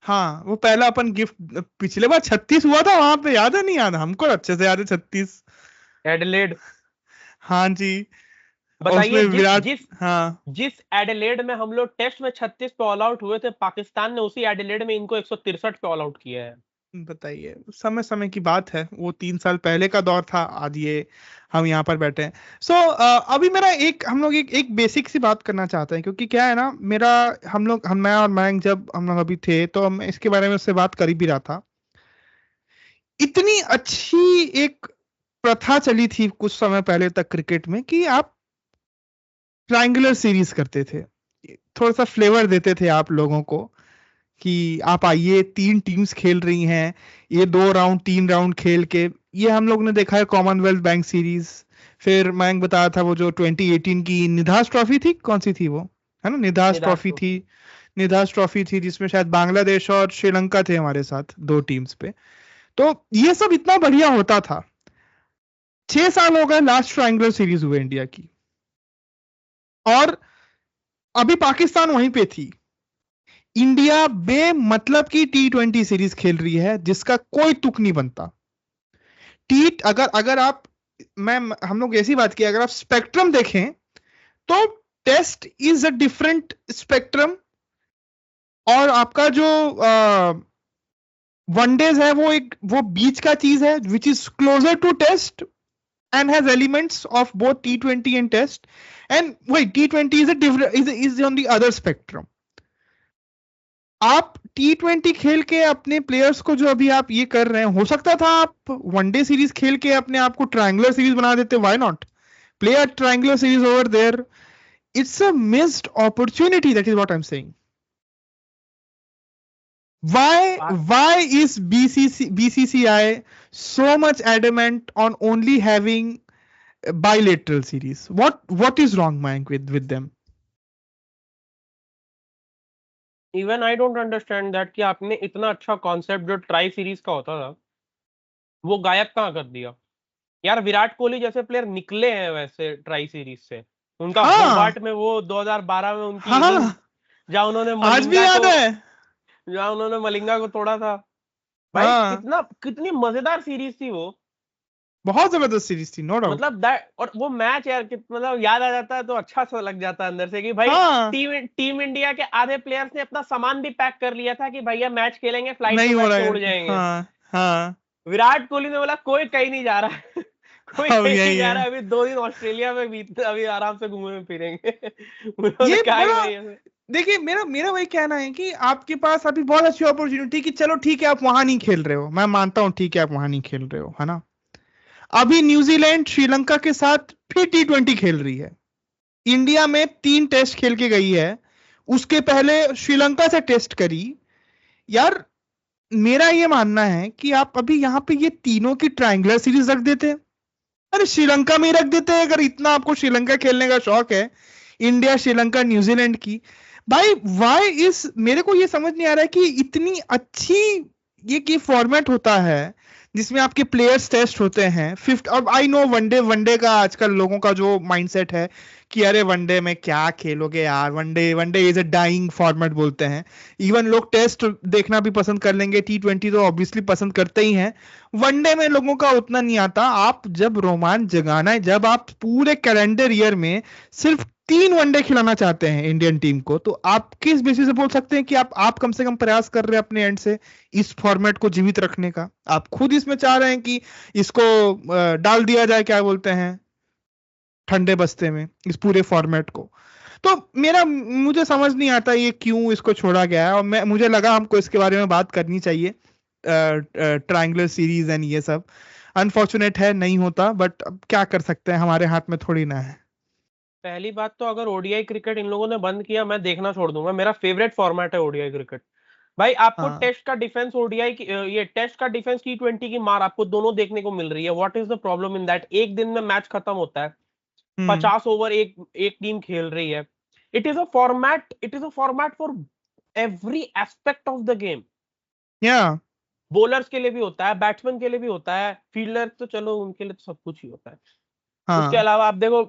हाँ, वो पहला अपन गिफ्ट पिछले बार 36 हुआ था वहां पे, याद है नहीं याद? हमको अच्छे से याद है 36। एडिलेड। हाँ जी। और बताइए, उसमें जिस विराट। जिस हाँ जिस एडिलेड में हम लोग टेस्ट में 36 पे ऑल आउट हुए थे, पाकिस्तान ने उसी एडिलेड में इनको 163 पे ऑल आउट किया है। बताइए, समय समय की बात है, वो 3 साल पहले का दौर था, आज ये हम यहाँ पर बैठे हैं। सो अभी मेरा हम लोग एक बेसिक सी बात करना चाहते हैं, क्योंकि क्या है ना, मेरा हम मैं और मयंक जब हम लोग अभी थे तो हम इसके बारे में उससे बात कर ही भी रहा था। इतनी अच्छी एक प्रथा चली थी कुछ समय पहले तक क्रिकेट में कि आप ट्रायंगुलर सीरीज करते थे, थोड़ा सा फ्लेवर देते थे आप लोगों को कि आप आइए, 3 टीम्स खेल रही हैं, ये 2 राउंड 3 राउंड खेल के। ये हम लोग ने देखा है कॉमनवेल्थ बैंक सीरीज। फिर मैं बताया था वो जो 2018 की निधास ट्रॉफी थी, कौन सी थी वो, है ना, निधास निदास ट्रॉफी थी। ट्रॉफी। निधास ट्रॉफी थी जिसमें शायद बांग्लादेश और श्रीलंका थे हमारे साथ 2 टीम्स पे। तो ये सब इतना बढ़िया होता था। 6 साल हो गए लास्ट ट्रायंगुलर सीरीज हुए इंडिया की, और अभी पाकिस्तान वहीं पे थी। इंडिया बेमतलब की T20 सीरीज खेल रही है जिसका कोई तुक नहीं बनता। अगर अगर आप मैं हम लोग ऐसी बात की, अगर आप स्पेक्ट्रम देखें तो test is a different spectrum, और आपका जो वनडेज है वो बीच का चीज है, which is closer to test and has elements of both T20 and Test. And wait, T20 is a different is on the other spectrum. आप T20 खेल के अपने प्लेयर्स को जो अभी आप ये कर रहे हैं, हो सकता था आप वनडे सीरीज खेल के अपने आप को ट्रायंगुलर सीरीज बना देते। Why not play a triangular series over there? It's a missed opportunity. That is what I'm saying. Why is BCCI so much adamant on only having bilateral series? What is wrong, Mayank, with them? Even I don't understand that कि आपने इतना अच्छा concept जो tri series का होता था वो गायब कहाँ कर दिया। यार विराट कोहली जैसे प्लेयर निकले हैं वैसे ट्राई सीरीज से। उनका हाँ होबार्ट में वो 2012 में उनकी इनिंग्स, हाँ, जहां उन्होंने आज भी मलिंगा याद को है। जहां उन्होंने मलिंगा को तोड़ा था। भाई हाँ, कितनी मजेदार सीरीज थी वो। बहुत जबरदस्त सीरीज थी, नो डाउट। मतलब दैट, और वो मैच यार मतलब याद आ जाता है तो अच्छा सा लग जाता है अंदर से कि भाई हाँ, टीम इंडिया के आधे प्लेयर्स ने अपना सामान भी पैक कर लिया था कि भैया मैच खेलेंगे, फ्लाइट में नहीं हो बैठ रहा के है। उड़ जाएंगे। हाँ हाँ, विराट कोहली ने बोला कोई कहीं नहीं जा रहा है। कोई अब कहीं नहीं यही जा है। रहा है, अभी 2 दिन ऑस्ट्रेलिया में बीत, अभी आराम से घूमे फिरेंगे। उन्होंने ये कहा कि बड़ा, भाई ऐसे। देखिए मेरा मेरा वही कहना है कि आपके पास अभी बहुत अच्छी अपॉर्चुनिटी कि चलो ठीक है आप वहां नहीं खेल रहे हो, मैं मानता हूँ, ठीक है आप वहां नहीं खेल रहे हो, है ना। अभी न्यूजीलैंड श्रीलंका के साथ फिर T20 खेल रही है। इंडिया में 3 टेस्ट खेल के गई है, उसके पहले श्रीलंका से टेस्ट करी। यार मेरा ये मानना है कि आप अभी यहाँ पे ये तीनों की ट्रायंगुलर सीरीज रख देते। अरे श्रीलंका में ही रख देते हैं, अगर इतना आपको श्रीलंका खेलने का शौक है। इंडिया श्रीलंका न्यूजीलैंड की। भाई वाई इस मेरे को ये समझ नहीं आ रहा है कि इतनी अच्छी ये की फॉर्मेट होता है जिसमें आपके प्लेयर्स टेस्ट होते हैं फिफ्थ। अब आई नो वनडे वनडे का आजकल लोगों का जो माइंडसेट है कि अरे वनडे में क्या खेलोगे यार, one day one day is a dying format बोलते हैं। इवन लोग टेस्ट देखना भी पसंद कर लेंगे, T20 तो ऑब्वियसली पसंद करते ही हैं। वनडे में लोगों का उतना नहीं आता। आप जब रोमांच जगाना है, जब आप पूरे कैलेंडर ईयर में सिर्फ 3 वनडे खिलाना चाहते हैं इंडियन टीम को, तो आप किस बेसिस से बोल सकते हैं कि आप कम से कम प्रयास कर रहे हैं अपने एंड से इस फॉर्मेट को जीवित रखने का? आप खुद इसमें चाह रहे हैं कि इसको डाल दिया जाए, क्या बोलते हैं, ठंडे बस्ते में, इस पूरे फॉर्मेट को। तो मुझे समझ नहीं आता ये क्यों इसको छोड़ा गया है, और मुझे लगा हमको इसके बारे में बात करनी चाहिए, ट्रायंगुलर सीरीज एंड ये सब। अनफॉर्चुनेट है नहीं होता, बट अब क्या कर सकते हैं, हमारे हाथ में थोड़ी ना है। पहली बात तो अगर ओडीआई क्रिकेट इन लोगों ने बंद किया मैं देखना छोड़ दूंगा। मेरा फेवरेट फॉर्मेट है ओडीआई क्रिकेट। भाई आपको हाँ। टेस्ट का डिफेंस ओडीआई की ये टेस्ट का डिफेंस T20 की मार आपको दोनों देखने को मिल रही है। What is the problem in that? एक दिन में मैच खत्म होता है, 50 ओवर एक एक टीम खेल रही है। It is a format for every aspect of the game. या बॉलर्स के लिए भी होता है, बैट्समैन के लिए भी होता है, फील्डर तो चलो उनके लिए तो सब कुछ ही होता है। उसके हाँ। अलावा आप देखो,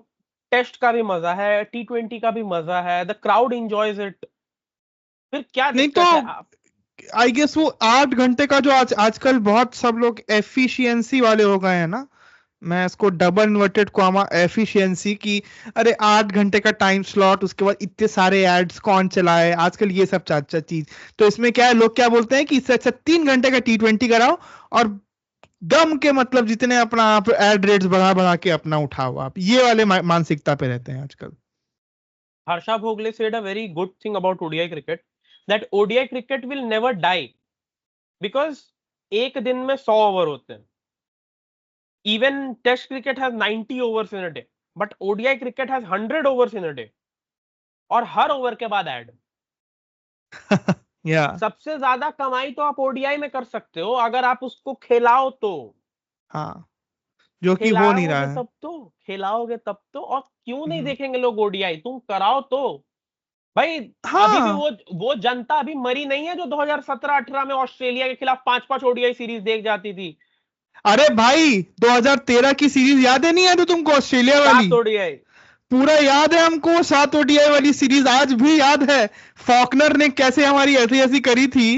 टेस्ट का भी मजा है, T20 का भी मजा है, द क्राउड एंजॉयज इट। फिर क्या नहीं तो दिक्कत है आप? आई गेस वो 8 घंटे का जो आजकल बहुत सब लोग एफिशिएंसी वाले हो गए हैं ना, मैं इसको डबल इन्वर्टेड कॉमा एफिशिएंसी की, अरे 8 घंटे का टाइम स्लॉट, उसके बाद इतने सारे एड्स कौन चलाए आजकल, ये सब चाचा चीज। तो इसमें क्या है, लोग क्या बोलते हैं कि इससे अच्छा 3 घंटे का T20 कराओ और दम के मतलब जितने अपना आप एड रेट्स बढ़ा बढ़ा के अपना उठाओ, आप ये वाले मानसिकता पे रहते हैं आजकल। Harsha Bhogle said a very good thing about ODI cricket, that ODI cricket will never die because एक दिन में 100 ओवर होते हैं। Even Test cricket has 90 overs in a day, but ODI cricket has 100 overs in a day, और हर over के बाद add. या सबसे ज्यादा कमाई तो आप ओडीआई में कर सकते हो अगर आप उसको खिलाओ तो। हाँ, जो कि हो नहीं खिलाओगे रहा है। तब तो, खिलाओगे तब तो। और क्यों नहीं हम्म। देखेंगे लोग ओडीआई? तुम कराओ तो भाई। अभी भी हाँ, वो जनता अभी मरी नहीं है जो 2017-18 में ऑस्ट्रेलिया के खिलाफ 5-5 ओडीआई सीरीज देख जाती थी। अरे भाई 2013 की सीरीज याद है, नहीं याद है तुमको, ऑस्ट्रेलिया वाली? 7 ओडीआई। पूरा याद है हमको, 7 ODI वाली सीरीज आज भी याद है। फॉकनर ने कैसे हमारी ऐसी ऐसी करी थी,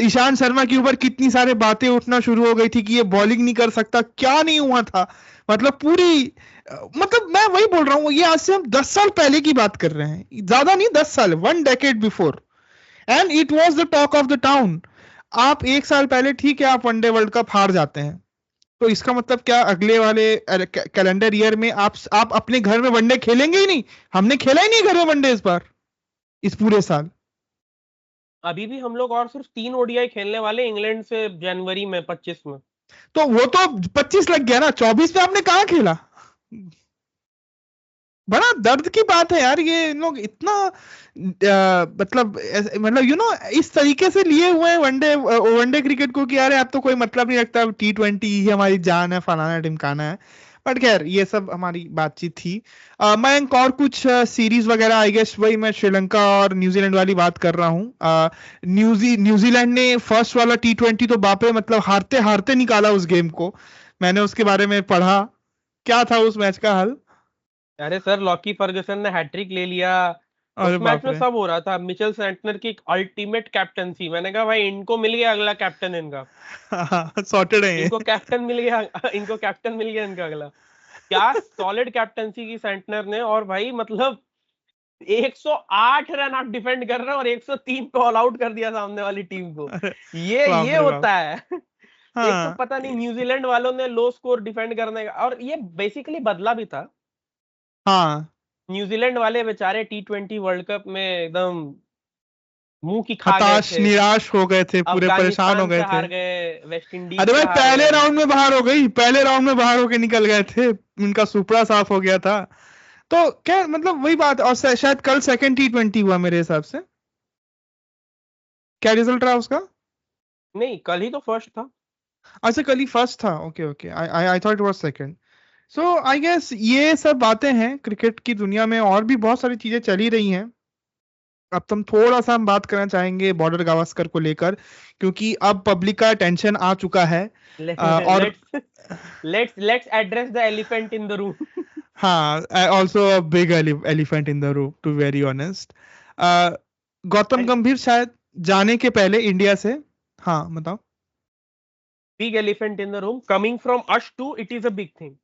ईशांत शर्मा के ऊपर कितनी सारे बातें उठना शुरू हो गई थी कि ये बॉलिंग नहीं कर सकता, क्या नहीं हुआ था। मतलब पूरी मतलब मैं वही बोल रहा हूँ, ये आज से हम 10 साल पहले की बात कर रहे हैं, ज्यादा नहीं, 10 साल, 1 decade before, and it was the talk of the town. आप 1 साल पहले ठीक है, आप वनडे वर्ल्ड कप हार जाते हैं, तो इसका मतलब क्या, अगले वाले कैलेंडर ईयर में आप अपने घर में वनडे खेलेंगे ही नहीं? हमने खेला ही नहीं घर में वनडे इस बार, इस पूरे साल। अभी भी हम लोग और सिर्फ 3 ओडीआई खेलने वाले इंग्लैंड से जनवरी में 25 में। तो वो तो 25 लग गया ना, 24 में आपने कहाँ खेला? बड़ा दर्द की बात है यार, ये इन लोग इतना मतलब इस तरीके से लिए हुए हैं वनडे वनडे क्रिकेट को कि यार अब तो कोई मतलब नहीं रखता, T20 ही हमारी जान है, फलाना ढिमकाना है। बट खैर ये सब हमारी बातचीत थी। मैं और कुछ सीरीज वगैरह, आई गेस वही मैं श्रीलंका और न्यूजीलैंड वाली बात कर रहा हूँ। न्यूजीलैंड ने फर्स्ट वाला T20 तो बापरे, मतलब हारते हारते निकाला उस गेम को। मैंने उसके बारे में पढ़ा, क्या था उस मैच का हल। अरे सर, लॉकी फर्गुसन ने हैट्रिक ले लिया। उस अरे मैच बाप में रे। सब हो रहा था, मिचेल सेंटनर की अल्टीमेट कैप्टनसी। मैंने कहा भाई इनको मिल गया अगला कैप्टन इनका। सॉर्टेड है ये। इनको कैप्टन मिल गया इनको कैप्टन मिल गया इनका अगला। क्या सॉलिड कैप्टनसी की सेंटनर ने। और भाई मतलब 108 रन आप डिफेंड कर रहे हो और 103 को ऑल आउट कर दिया सामने वाली टीम को। अरे बाप ये रे बाप। होता है। एक तो हाँ। पता नहीं न्यूजीलैंड वालों ने लो स्कोर डिफेंड करने का, और ये बेसिकली बदला भी था। हाँ, न्यूजीलैंड वाले बेचारे T20 वर्ल्ड कप में एकदम मुंह की खा गए हताश थे। निराश हो गए थे, पूरे परेशान हो अफगानिस्तान गए से थे। हार गए, वेस्ट इंडीज अरे से भाई हार पहले गए। राउंड में बाहर हो गई, पहले राउंड में बाहर होके निकल गए थे, उनका सुपड़ा साफ हो गया था। तो क्या मतलब वही बात, और शायद कल सेकंड T20 हुआ मेरे हिसाब से। क्या रिजल्ट रहा उसका? नहीं, कल ही तो फर्स्ट था। अच्छा कल ही फर्स्ट था, okay okay, I I thought it was second. So I guess ये सब बातें हैं क्रिकेट की दुनिया में, और भी बहुत सारी चीजें चली रही हैं। अब तुम थोड़ा सा हम बात करना चाहेंगे बॉर्डर गावस्कर को लेकर, क्योंकि अब पब्लिक का टेंशन आ चुका है। और let's let's address the elephant in the room. हाँ, also a big elephant in the room to very honest. Gautam Gambhir शायद जाने के पहले इंडिया से, हाँ बताओ। Big elephant in the room, coming from ash to it is a big thing.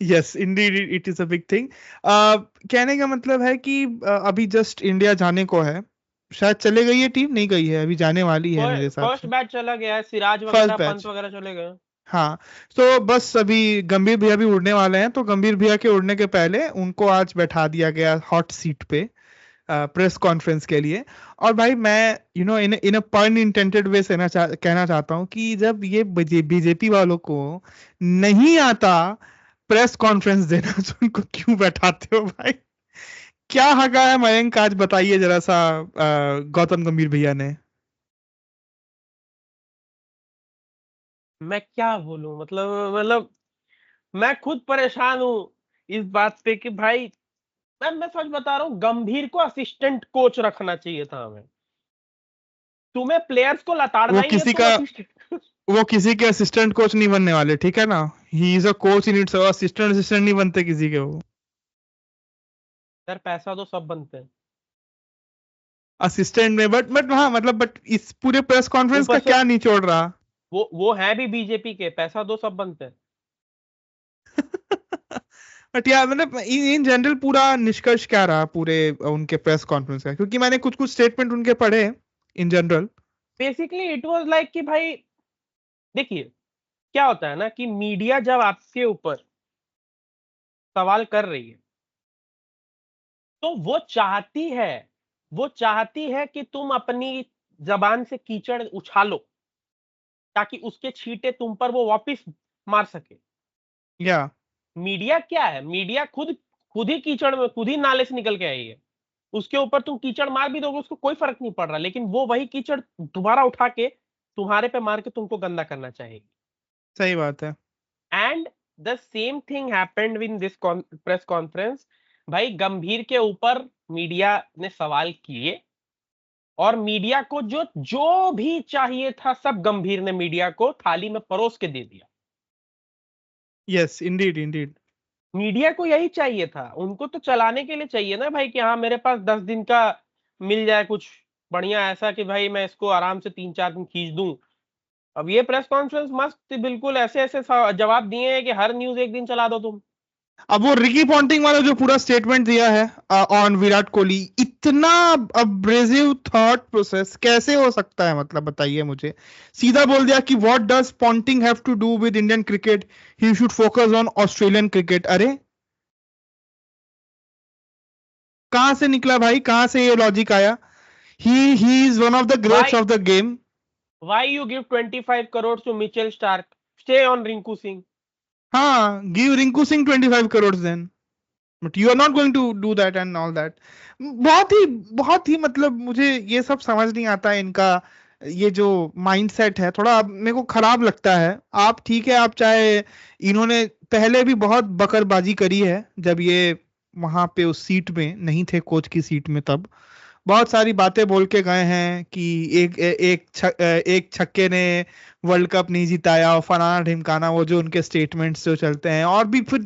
Yes indeed it is a big thing. कहने का मतलब है कि अभी जस्ट इंडिया जाने को है, शायद चले गई है टीम, नहीं गई है अभी, जाने वाली है मेरे हिसाब फर्स्ट से। बैच चला गया है, सिराज फर्स्ट वगैरह पंत बैच, वगैरह चले गए। हाँ। तो बस अभी गंभीर भैया भी उड़ने वाले हैं, तो गंभीर भैया के उड़ने के पहले उनको आज बैठा दिया गया हॉट सीट पे प्रेस कॉन्फ्रेंस के लिए। और भाई मैं इन अ पन इंटेंडेड वे से कहना चाहता हूँ कि जब ये बीजेपी वालों को नहीं आता प्रेस कॉन्फ्रेंस देना, तो उनको क्यों बैठाते हो भाई? क्या हका है मयंक, आज बताइए जरा सा गौतम गंभीर भैया ने। मैं क्या बोलूं, मतलब मैं खुद परेशान हूं इस बात पे कि भाई, मैं सच बता रहा हूँ, गंभीर को असिस्टेंट कोच रखना चाहिए था हमें। तुम्हें प्लेयर्स को वो लताड़ना ही है, किसी तुम का असिस्टेंट। वो किसी के असिस्टेंट कोच नहीं बनने वाले, ठीक है ना। He is a coach in its, assistant assistant नहीं बनते किसी के वो। यार पैसा तो सब बनते हैं। असिस्टेंट में बट हाँ मतलब, बट इस पूरे प्रेस कॉन्फ्रेंस का ऊपर से क्या निचोड़ रहा। वो है भी बीजेपी के, पैसा तो सब बनते हैं। बट यार मतलब इन जनरल पूरा निष्कर्ष क्या रहा पूरे उनके प्रेस कॉन्फ्रेंस का, क्योंकि मैंने कुछ कुछ स्टेटमेंट उनके पढ़े in general. Basically it was like कि भाई देखिए, क्या होता है ना कि मीडिया जब आपके ऊपर सवाल कर रही है, तो वो चाहती है कि तुम अपनी जबान से कीचड़ उछालो, ताकि उसके छींटे तुम पर वो वापस मार सके। या मीडिया क्या है, मीडिया खुद खुद ही कीचड़ में, खुद ही नाले से निकल के आई है। उसके ऊपर तुम कीचड़ मार भी दोगे, उसको कोई फर्क नहीं पड़ रहा, लेकिन वो वही कीचड़ दोबारा उठा के तुम्हारे पे मार के तुमको गंदा करना चाहेगी। सही बात है। And the same thing happened in this press conference. भाई गंभीर के ऊपर मीडिया ने सवाल किए, और मीडिया को जो जो भी चाहिए था सब गंभीर ने मीडिया को थाली में परोस के दे दिया। Yes Indeed Indeed. मीडिया को यही चाहिए था, उनको तो चलाने के लिए चाहिए ना भाई, कि हाँ मेरे पास 10 दिन का मिल जाए कुछ बढ़िया, ऐसा कि भाई मैं इसको आराम से 3-4 दिन खींच दूं। अब ये प्रेस कॉन्फ्रेंस मस्त बिल्कुल ऐसे ऐसे जवाब दिए हैं कि हर न्यूज एक दिन चला दो तुम। अब वो रिकी पॉन्टिंग वाला जो पूरा स्टेटमेंट दिया है ऑन विराट कोहली, इतना अब्रेसिव थॉट प्रोसेस कैसे हो सकता है, मतलब बताइए मुझे। सीधा बोल दिया कि what does Ponting have to do with Indian cricket, he should focus on Australian cricket. अरे कहां से निकला भाई, कहां से ये लॉजिक आया। He is one of the greats why of the game. Why you give 25 crore to Mitchell Starc, stay on Rinku Singh. हाँ, give Rinku Singh 25 crore then, but you are not going to do that and all that. बहुत ही मतलब मुझे ये सब समझ नहीं आता है इनका। ये जो माइंडसेट है थोड़ा मेरे को खराब लगता है। आप ठीक है, आप चाहे, इन्होंने पहले भी बहुत बकरबाजी करी है जब ये वहां पे उस सीट में नहीं थे, कोच की सीट में, तब बहुत सारी बातें बोल के गए हैं कि एक छक्के ने वर्ल्ड कप नहीं जिताया और फलाना ढिमकाना, वो जो उनके स्टेटमेंट्स जो चलते हैं, और भी फिर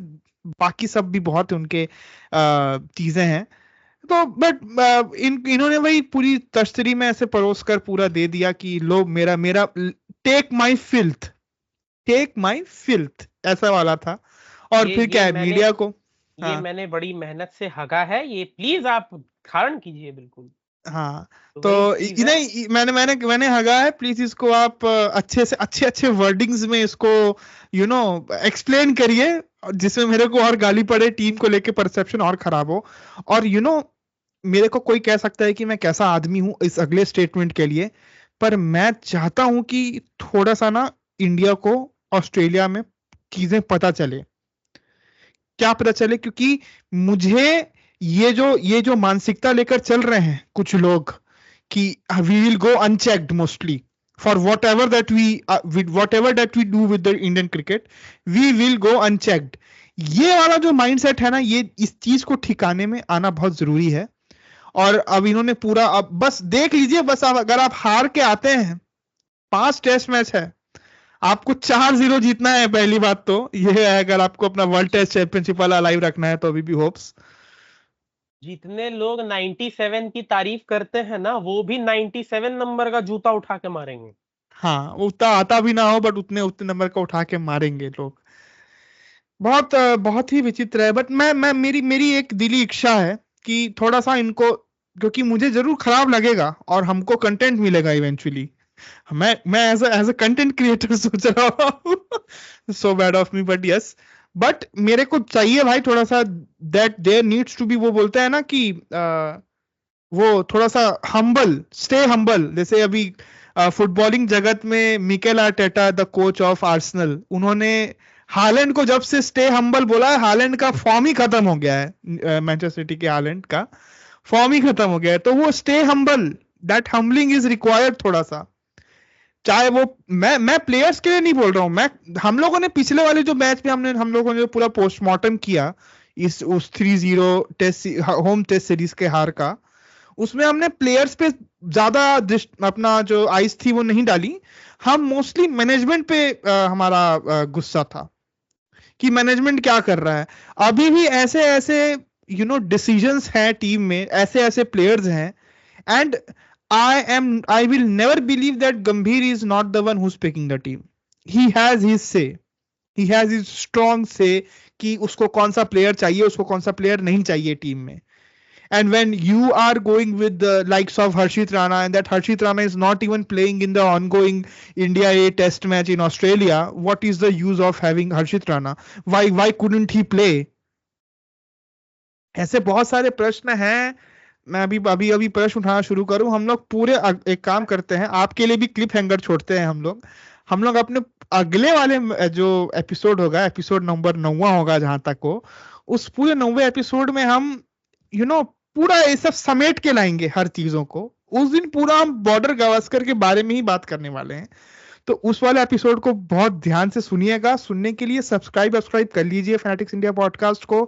बाकी सब भी बहुत उनके चीजें हैं। तो बट इन्होंने वही पूरी तश्तरी में ऐसे परोस कर पूरा दे दिया कि लो मेरा मेरा टेक माई फिल्थ ऐसा वाला था। और ये फिर ये क्या है मैंने मीडिया को। ये हाँ मैंने बड़ी मेहनत से हगा है, ये प्लीज आप धारण कीजिए बिल्कुल। हाँ। तो तो वही चीज है। नहीं, मैंने हगा है, प्लीज इसको आप अच्छे से अच्छे अच्छे वर्डिंग्स में इसको एक्सप्लेन करिए, जिसमें मेरे को और गाली पड़े, टीम को लेके परसेप्शन और खराब हो। और मेरे को कोई कह सकता है कि मैं कैसा आदमी हूं इस अगले स्टेटमेंट के लिए, पर मैं चाहता हूं कि थोड़ा सा ना इंडिया को ऑस्ट्रेलिया में चीजें पता चले। क्या पता चले, क्योंकि मुझे ये जो मानसिकता लेकर चल रहे हैं कुछ लोग कि we will go unchecked mostly for whatever that we do with the Indian cricket, we will go unchecked. ये वाला जो माइंडसेट है ना, ये इस चीज को ठिकाने में आना बहुत जरूरी है। और अब इन्होंने पूरा, अब बस देख लीजिए, बस अब अगर आप हार के आते हैं, 5 टेस्ट मैच है, आपको 4-0 जीतना है। पहली बात तो ये है, अगर आपको अपना वर्ल्ड टेस्ट चैंपियनशिप वाला लाइव रखना है तो अभी भी होप्स। जितने लोग 97 की तारीफ करते हैं ना, वो भी 97 नंबर का जूता उठा के मारेंगे। हाँ, वो उतना आता भी ना हो, बट उतने उतने नंबर का उठा के मारेंगे लोग। बहुत ही विचित्र है। बट मैं मेरी मेरी एक दिली इच्छा है कि थोड़ा सा इनको, क्योंकि मुझे जरूर खराब लगेगा और हमको कंटेंट मिलेगा इवेंचुअली। मैं एज अ कंटेंट क्रिएटर सोच रहा हूँ so bad of me, but yes. But मेरे को चाहिए भाई थोड़ा सा, that there needs to be, वो बोलते हैं ना कि वो थोड़ा सा हम्बल, स्टे हम्बल। जैसे अभी फुटबॉलिंग जगत में Mikel Arteta the coach of Arsenal, उन्होंने हालैंड को जब से स्टे हम्बल बोला है, हालैंड का फॉर्म ही खत्म हो गया है, मैनचेस्टर सिटी के हालैंड का फॉर्म ही खत्म हो गया है। तो वो stay humble, that humbling is required थोड़ा सा। चाहे वो मैं प्लेयर्स के लिए नहीं बोल रहा हूँ, मैं हम लोगों ने पिछले वाले जो मैच में हम लोगों ने पूरा पोस्टमार्टम किया उस 3-0 टेस्ट होम टेस्ट सीरीज के हार का, उसमें हमने प्लेयर्स पे ज्यादा अपना जो आइस थी वो नहीं डाली। हम मोस्टली मैनेजमेंट पे हमारा गुस्सा था कि मैनेजमेंट क्या कर रहा है। अभी भी ऐसे ऐसे डिसीजंस हैं टीम में, ऐसे ऐसे प्लेयर्स हैं, and I will never believe that Gambhir is not the one who's picking the team. He has his say. He has his strong say कि उसको कौन सा प्लेयर चाहिए, उसको कौन सा प्लेयर नहीं चाहिए टीम में. And when you are going with the likes of Harshit Rana, and that Harshit Rana is not even playing in the ongoing India A test match in Australia, what is the use of having Harshit Rana? Why couldn't he play? ऐसे बहुत सारे प्रश्न हैं। मैं अभी प्रश्न उठाना शुरू करूं। हम लोग पूरे एक काम करते हैं, आपके लिए भी क्लिप हैंगर छोड़ते हैं हम लोग अपने अगले वाले जो एपिसोड होगा, एपिसोड नंबर 9 होगा जहां तक हो, उस पूरे 9वें एपिसोड में हम पूरा ये सब समेट के लाएंगे हर चीजों को। उस दिन पूरा हम बॉर्डर गावस्कर के बारे में ही बात करने वाले हैं। तो उस वाले एपिसोड को बहुत ध्यान से सुनिएगा। सुनने के लिए सब्सक्राइब कर लीजिए फैनेटिक्स इंडिया पॉडकास्ट को।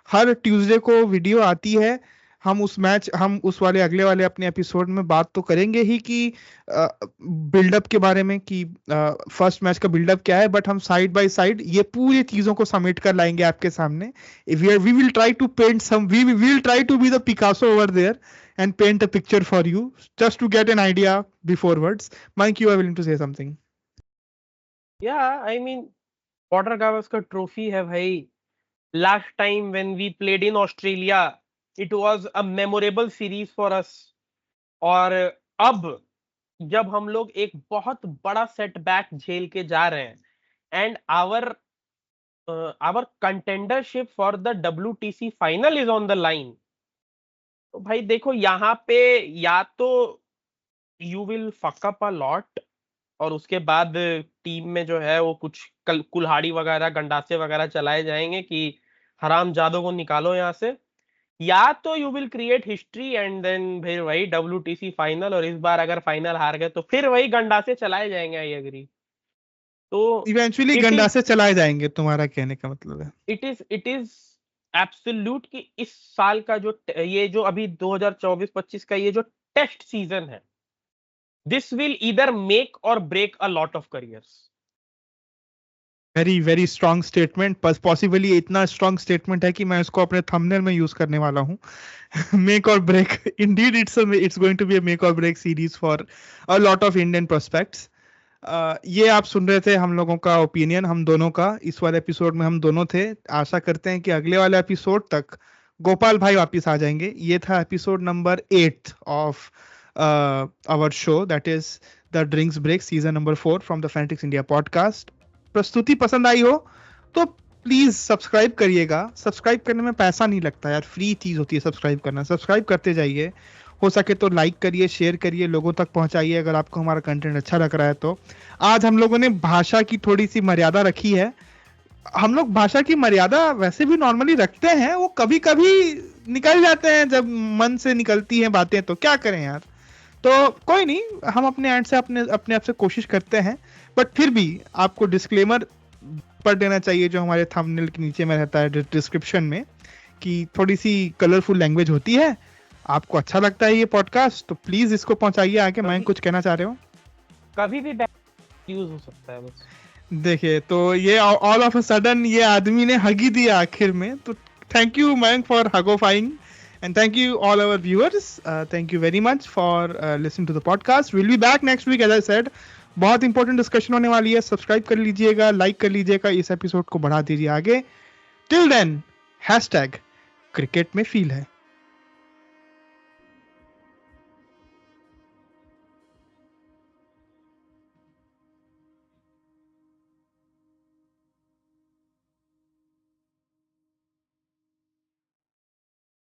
हर ट्यूसडे को वीडियो आती है। हम उस वाले अगले वाले अपने एपिसोड में बात तो करेंगे ही कि बिल्डअप के बारे में कि फर्स्ट मैच का बिल्डअप क्या है, बट हम साइड बाय साइड ये पूरी चीजों को समेट कर लाएंगे आपके सामने। We will try to paint we will try to be the Picasso over there and paint a picture for you just to get an idea before words. Mike, you are willing to say something? Yeah, I mean, Border Gavaskar trophy है भाई। Last time when we played in Australia, it was a memorable series for us. और अब जब हम लोग एक बहुत बड़ा सेटबैक झेल के जा रहे हैं and our contendership for the WTC final is on the line, तो भाई देखो यहाँ पे या तो you will fuck up a lot और उसके बाद टीम में जो है वो कुछ कुल्हाड़ी वगैरह गंडासे वगैरह चलाए जाएंगे कि हराम जादों को निकालो यहाँ से, या तो you will create history and then फिर वही WTC फाइनल, और इस बार अगर फाइनल हार गए तो फिर वही गंडासे चलाए जाएंगे। I agree. तो इवेंचुअली गंडासे चलाए जाएंगे, तुम्हारा कहने का मतलब है। इट इज एब्सोल्यूट कि इस साल का ये जो अभी 2024-25 का ये जो टेस्ट सीजन है, this will either make or break a lot of careers. Very very strong statement, possibly इतना स्ट्रॉन्ग स्टेटमेंट है कि मैं इसको अपने थंबनेल में यूज करने वाला हूँ। Make or break, indeed it's going to be a make or break series for a lot of Indian prospects. ये आप सुन रहे थे हम लोगों का ओपिनियन, हम दोनों का। इस वाले एपिसोड में हम दोनों थे। आशा करते हैं कि अगले वाले एपिसोड तक गोपाल भाई वापिस आ जाएंगे। ये था episode number 8 of our show, that is the drinks break, season number 4 from the Fanatics India podcast. प्रस्तुति पसंद आई हो तो प्लीज सब्सक्राइब करिएगा। सब्सक्राइब करने में पैसा नहीं लगता यार, फ्री चीज होती है सब्सक्राइब करना। सब्सक्राइब करते जाइए, हो सके तो लाइक करिए, शेयर करिए, लोगों तक पहुंचाइए अगर आपको हमारा कंटेंट अच्छा लग रहा है तो। आज हम लोगों ने भाषा की थोड़ी सी मर्यादा रखी है। हम लोग भाषा की मर्यादा वैसे भी नॉर्मली रखते हैं, वो कभी कभी निकल जाते हैं, जब मन से निकलती हैं बातें तो क्या करें यार। तो कोई नहीं, हम अपने एंड से अपने आप से कोशिश करते हैं, बट फिर भी आपको डिस्क्लेमर पढ़ देना चाहिए जो हमारे थंबनेल के नीचे में रहता है डिस्क्रिप्शन में, कि थोड़ी सी कलरफुल लैंग्वेज होती है। आपको अच्छा लगता है ये पॉडकास्ट तो प्लीज इसको पहुंचाइए आगे। मैं कुछ कहना चाह रहे हो? कभी भी यूज हो सकता है बस। देखिए, तो ये ऑल ऑफ अ सडन ये आदमी ने हगी दिया आखिर में। तो थैंक यू मयंक फॉर हगोफाइंग, and thank you all our viewers. Thank you very much for listening to the podcast. We'll be back next week as I said. बहुत इंपॉर्टेंट डिस्कशन होने वाली है। सब्सक्राइब कर लीजिएगा, लाइक कर लीजिएगा, इस एपिसोड को बढ़ा दीजिए आगे। टिल देन #क्रिकेट में फील है।